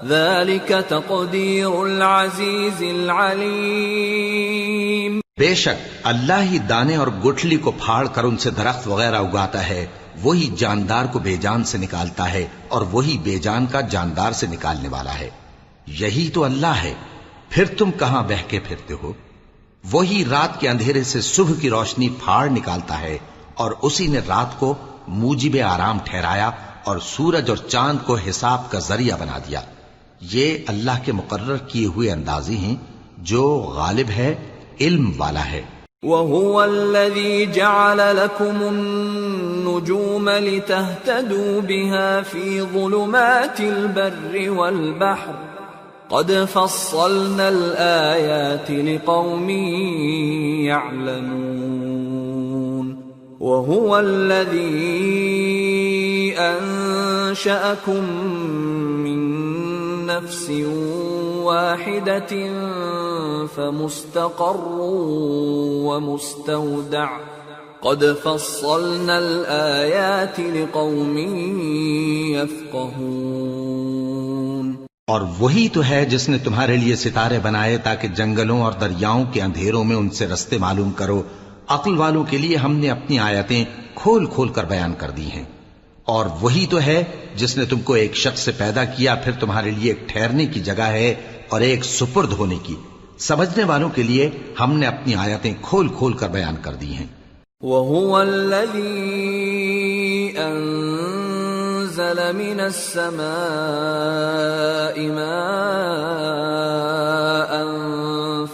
ذلك تقدير العزيز العليم۔ بے شک اللہ ہی دانے اور گٹھلی کو پھاڑ کر ان سے درخت وغیرہ اگاتا ہے، وہی جاندار کو بے جان سے نکالتا ہے اور وہی بے جان کا جاندار سے نکالنے والا ہے۔ یہی تو اللہ ہے، پھر تم کہاں بہہ کے پھرتے ہو؟ وہی رات کے اندھیرے سے صبح کی روشنی پھاڑ نکالتا ہے، اور اسی نے رات کو موجب آرام ٹھہرایا اور سورج اور چاند کو حساب کا ذریعہ بنا دیا۔ یہ اللہ کے مقرر کیے ہوئے اندازی ہیں جو غالب ہے، علم والا ہے۔ وَهُوَ الَّذِي جَعَلَ لَكُمُ النُّجُومَ لِتَهْتَدُوا بِهَا فِي ظُلُمَاتِ الْبَرِّ وَالْبَحْرِ قَدْ فَصَّلْنَا الْآيَاتِ لِقَوْمٍ يَعْلَمُونَ وَهُوَ الَّذِي أَنشَأَكُم مِّن نَّفْسٍ وَاحِدَةٍ فَمُسْتَقَرٌّ وَمُسْتَوْدَعٌ قَدْ فَصَّلْنَا الْآيَاتِ لِقَوْمٍ يَفْقَهُونَ۔ اور وہی تو ہے جس نے تمہارے لیے ستارے بنائے تاکہ جنگلوں اور دریاؤں کے اندھیروں میں ان سے رستے معلوم کرو۔ عقل والوں کے لیے ہم نے اپنی آیتیں کھول کھول کر بیان کر دی ہیں۔ اور وہی تو ہے جس نے تم کو ایک شخص سے پیدا کیا، پھر تمہارے لیے ایک ٹھہرنے کی جگہ ہے اور ایک سپرد ہونے کی۔ سمجھنے والوں کے لیے ہم نے اپنی آیتیں کھول کھول کر بیان کر دی ہیں۔ وَهُوَ الَّذِي أَنزَلَ مِنَ السَّمَاءِ مَاءً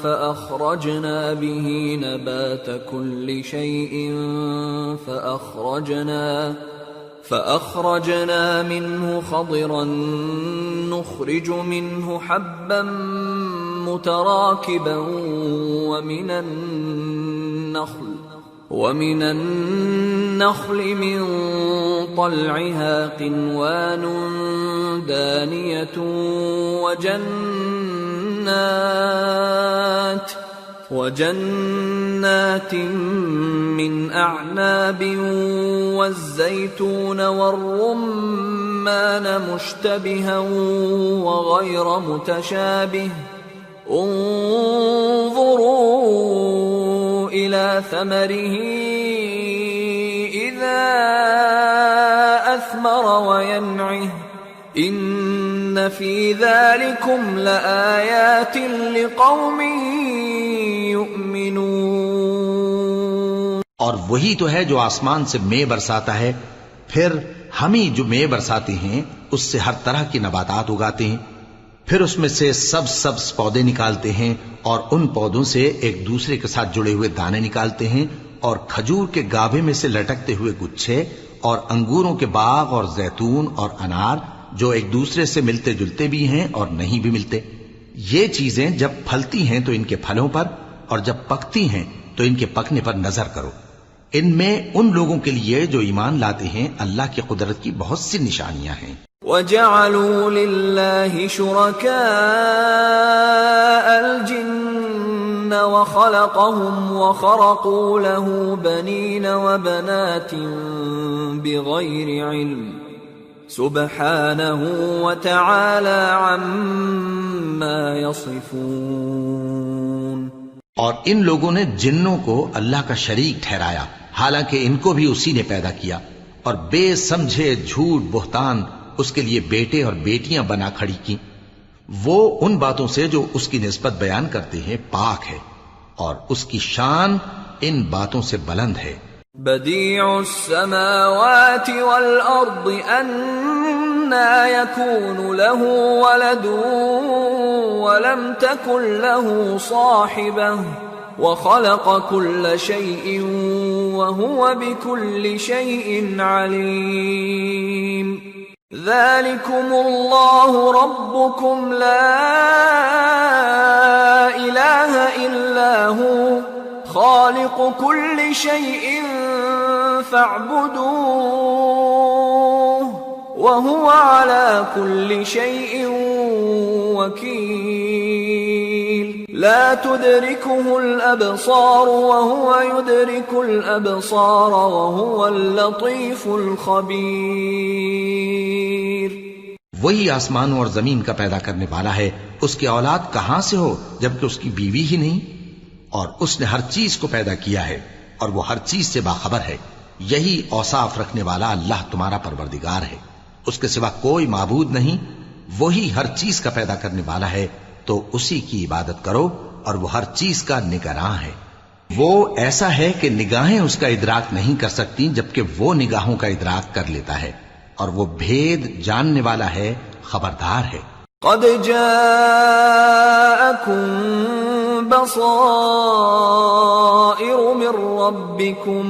فَأَخْرَجْنَا بِهِ نَبَاتَ كُلِّ شَيْءٍ فأخرجنا منه خضرا نخرج منه حبا متراكبا ومن النخل من طلعها قنوان دانية وجنات من أعناب والزيتون والرمان مشتبها وغير متشابه انظروا إلى ثمره إذا أثمر وينعه إن في ذلكم لآيات لقوم يؤمنون۔ اور وہی تو ہے جو آسمان سے مے برساتا ہے، پھر ہم ہی جو مے برساتے ہیں اس سے ہر طرح کی نباتات اگاتے ہیں، پھر اس میں سے سبز پودے نکالتے ہیں اور ان پودوں سے ایک دوسرے کے ساتھ جڑے ہوئے دانے نکالتے ہیں، اور کھجور کے گابھے میں سے لٹکتے ہوئے گچھے، اور انگوروں کے باغ اور زیتون اور انار جو ایک دوسرے سے ملتے جلتے بھی ہیں اور نہیں بھی ملتے۔ یہ چیزیں جب پھلتی ہیں تو ان کے پھلوں پر، اور جب پکتی ہیں تو ان کے پکنے پر نظر کرو۔ ان میں ان لوگوں کے لیے جو ایمان لاتے ہیں اللہ کی قدرت کی بہت سی نشانیاں ہیں. وَجَعَلُوا لِلَّهِ شُرَكَاءَ الْجِنَّ وَخَلَقَهُمْ وَخَرَقُوا لَهُ بَنِينَ وَبَنَاتٍ بِغَيْرِ عِلْمٍ سُبْحَانَهُ وَتَعَالَى عَمَّا يَصِفُونَ. اور ان لوگوں نے جنوں کو اللہ کا شریک ٹھہرایا حالانکہ ان کو بھی اسی نے پیدا کیا، اور بے سمجھے جھوٹ بہتان اس کے لیے بیٹے اور بیٹیاں بنا کھڑی کی. وہ ان باتوں سے جو اس کی نسبت بیان کرتے ہیں پاک ہے، اور اس کی شان ان باتوں سے بلند ہے. بديع السماوات والأرض أنى يكون له ولد ولم تكن له صاحبة وخلق كل شيء وهو بكل شيء عليم. ذلكم الله ربكم لا إله إلا هو خالق كل شيء فاعبدوه وهو على كل شيء وكيل. لا تدركه الأبصار وهو يدرك الأبصار وهو اللطيف الخبير. وہی آسمانوں اور زمین کا پیدا کرنے والا ہے، اس کی اولاد کہاں سے ہو جبکہ اس کی بیوی ہی نہیں، اور اس نے ہر چیز کو پیدا کیا ہے اور وہ ہر چیز سے باخبر ہے. یہی اوصاف رکھنے والا اللہ تمہارا پروردگار ہے، اس کے سوا کوئی معبود نہیں. وہی ہر چیز کا پیدا کرنے والا ہے تو اسی کی عبادت کرو، اور وہ ہر چیز کا نگراں ہے. وہ ایسا ہے کہ نگاہیں اس کا ادراک نہیں کر سکتی جبکہ وہ نگاہوں کا ادراک کر لیتا ہے، اور وہ بھید جاننے والا ہے، خبردار ہے. قد جاءكم بصائر من ربكم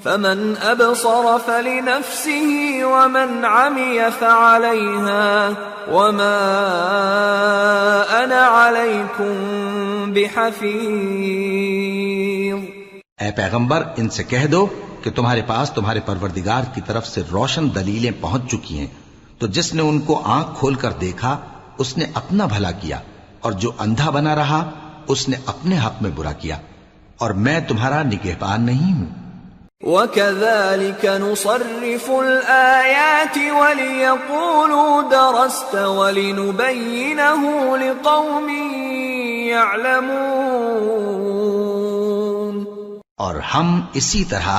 فمن أبصر فلنفسه ومن عمي فعليها وما أنا عليكم بحفيظ. اے پیغمبر ان سے کہہ دو کہ تمہارے پاس تمہارے پروردگار کی طرف سے روشن دلیلیں پہنچ چکی ہیں، تو جس نے ان کو آنکھ کھول کر دیکھا اس نے اپنا بھلا کیا، اور جو اندھا بنا رہا اس نے اپنے حق میں برا کیا، اور میں تمہارا نگہبان نہیں ہوں. وَكَذَلِكَ نُصَرِّفُ الْآيَاتِ وَلِيَقُولُوا دَرَسْتَ وَلِنُبَيِّنَهُ لِقَوْمٍ يَعْلَمُونَ. اور ہم اسی طرح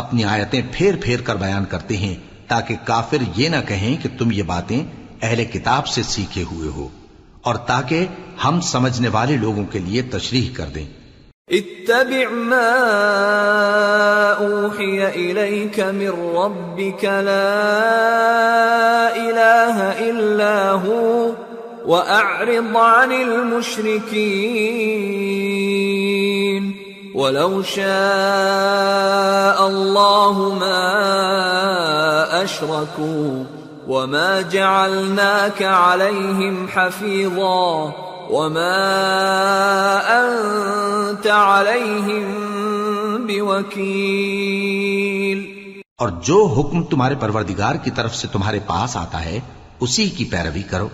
اپنی آیتیں پھیر پھیر کر بیان کرتے ہیں تاکہ کافر یہ نہ کہیں کہ تم یہ باتیں اہل کتاب سے سیکھے ہوئے ہو، اور تاکہ ہم سمجھنے والے لوگوں کے لیے تشریح کر دیں. اتبع ما اوحی الیک من ربک لا الہ الا ہو واعرض عن المشرکین ولو شاء اللہ ما اشرکوا وما جعلناك عليهم حفيظا وما أنت عليهم بوكيل. اور جو حکم تمہارے پروردگار کی طرف سے تمہارے پاس آتا ہے اسی کی پیروی کرو.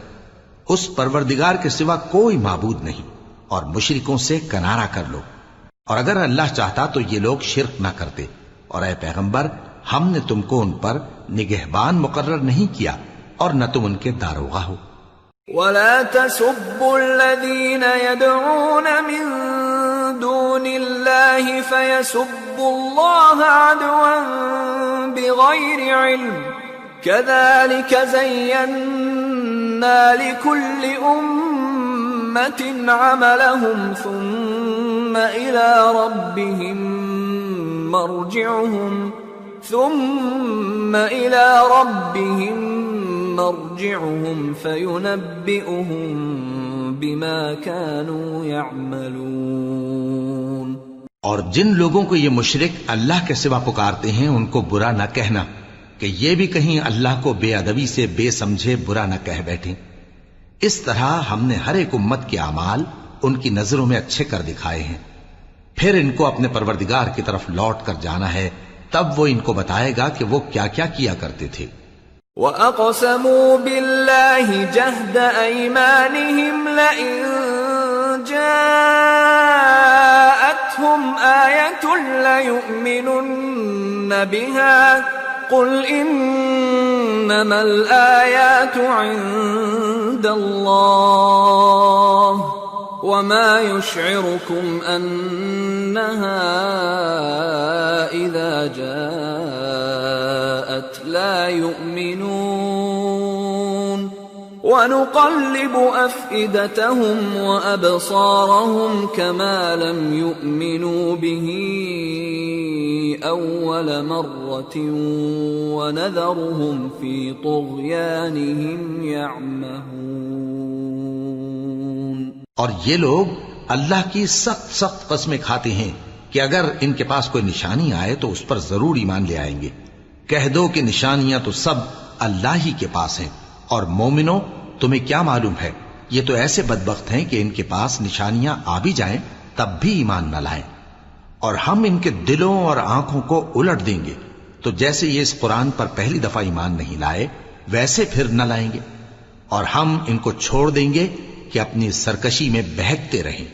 اس پروردگار کے سوا کوئی معبود نہیں، اور مشرکوں سے کنارہ کر لو. اور اگر اللہ چاہتا تو یہ لوگ شرک نہ کرتے. اور اے پیغمبر ہم نے تم کو ان پر نگہبان مقرر نہیں کیا اور نہ تم ان کے داروغہ ہو. وَلَا تَسُبُّوا الَّذِينَ يَدْعُونَ مِن دُونِ اللَّهِ فَيَسُبُّوا اللَّهَ عَدْوًا بِغَيْرِ عِلْمٍ كَذَلِكَ زَيَّنَّا لِكُلِّ أُمَّةٍ عَمَلَهُمْ ثُمَّ إِلَى رَبِّهِمْ مرجعهم فينبئهم بما كانوا يعملون. اور جن لوگوں کو یہ مشرک اللہ کے سوا پکارتے ہیں ان کو برا نہ کہنا کہ یہ بھی کہیں اللہ کو بے ادبی سے بے سمجھے برا نہ کہہ بیٹھیں. اس طرح ہم نے ہر ایک امت کے اعمال ان کی نظروں میں اچھے کر دکھائے ہیں. پھر ان کو اپنے پروردگار کی طرف لوٹ کر جانا ہے، تب وہ ان کو بتائے گا کہ وہ کیا کیا کیا کرتے تھے۔ وَأَقْسَمُوا بِاللَّهِ جَهْدَ أَيْمَانِهِمْ لَئِن جَاءَتْهُمْ آيَةٌ لَيُؤْمِنُنَّ بِهَا قُلْ إِنَّمَا الْآيَاتُ عِندَ اللَّهِ وَمَا يُشْعِرُكُمْ أَنَّهَا إِذَا جَاءَتْ لَا يُؤْمِنُونَ وَنُقَلِّبُ أَفْئِدَتَهُمْ وَأَبْصَارَهُمْ كَمَا لَمْ يُؤْمِنُوا بِهِ أَوَّلَ مَرَّةٍ وَنَذَرُهُمْ فِي طُغْيَانِهِمْ يَعْمَهُونَ۔ اور یہ لوگ اللہ کی سخت سخت قسمیں کھاتے ہیں کہ اگر ان کے پاس کوئی نشانی آئے تو اس پر ضرور ایمان لے آئیں گے۔ کہہ دو کہ نشانیاں تو سب اللہ ہی کے پاس ہیں، اور مومنوں تمہیں کیا معلوم ہے، یہ تو ایسے بدبخت ہیں کہ ان کے پاس نشانیاں آ بھی جائیں تب بھی ایمان نہ لائیں، اور ہم ان کے دلوں اور آنکھوں کو الٹ دیں گے، تو جیسے یہ اس قرآن پر پہلی دفعہ ایمان نہیں لائے ویسے پھر نہ لائیں گے، اور ہم ان کو چھوڑ دیں گے کہ اپنی سرکشی میں بہکتے رہیں۔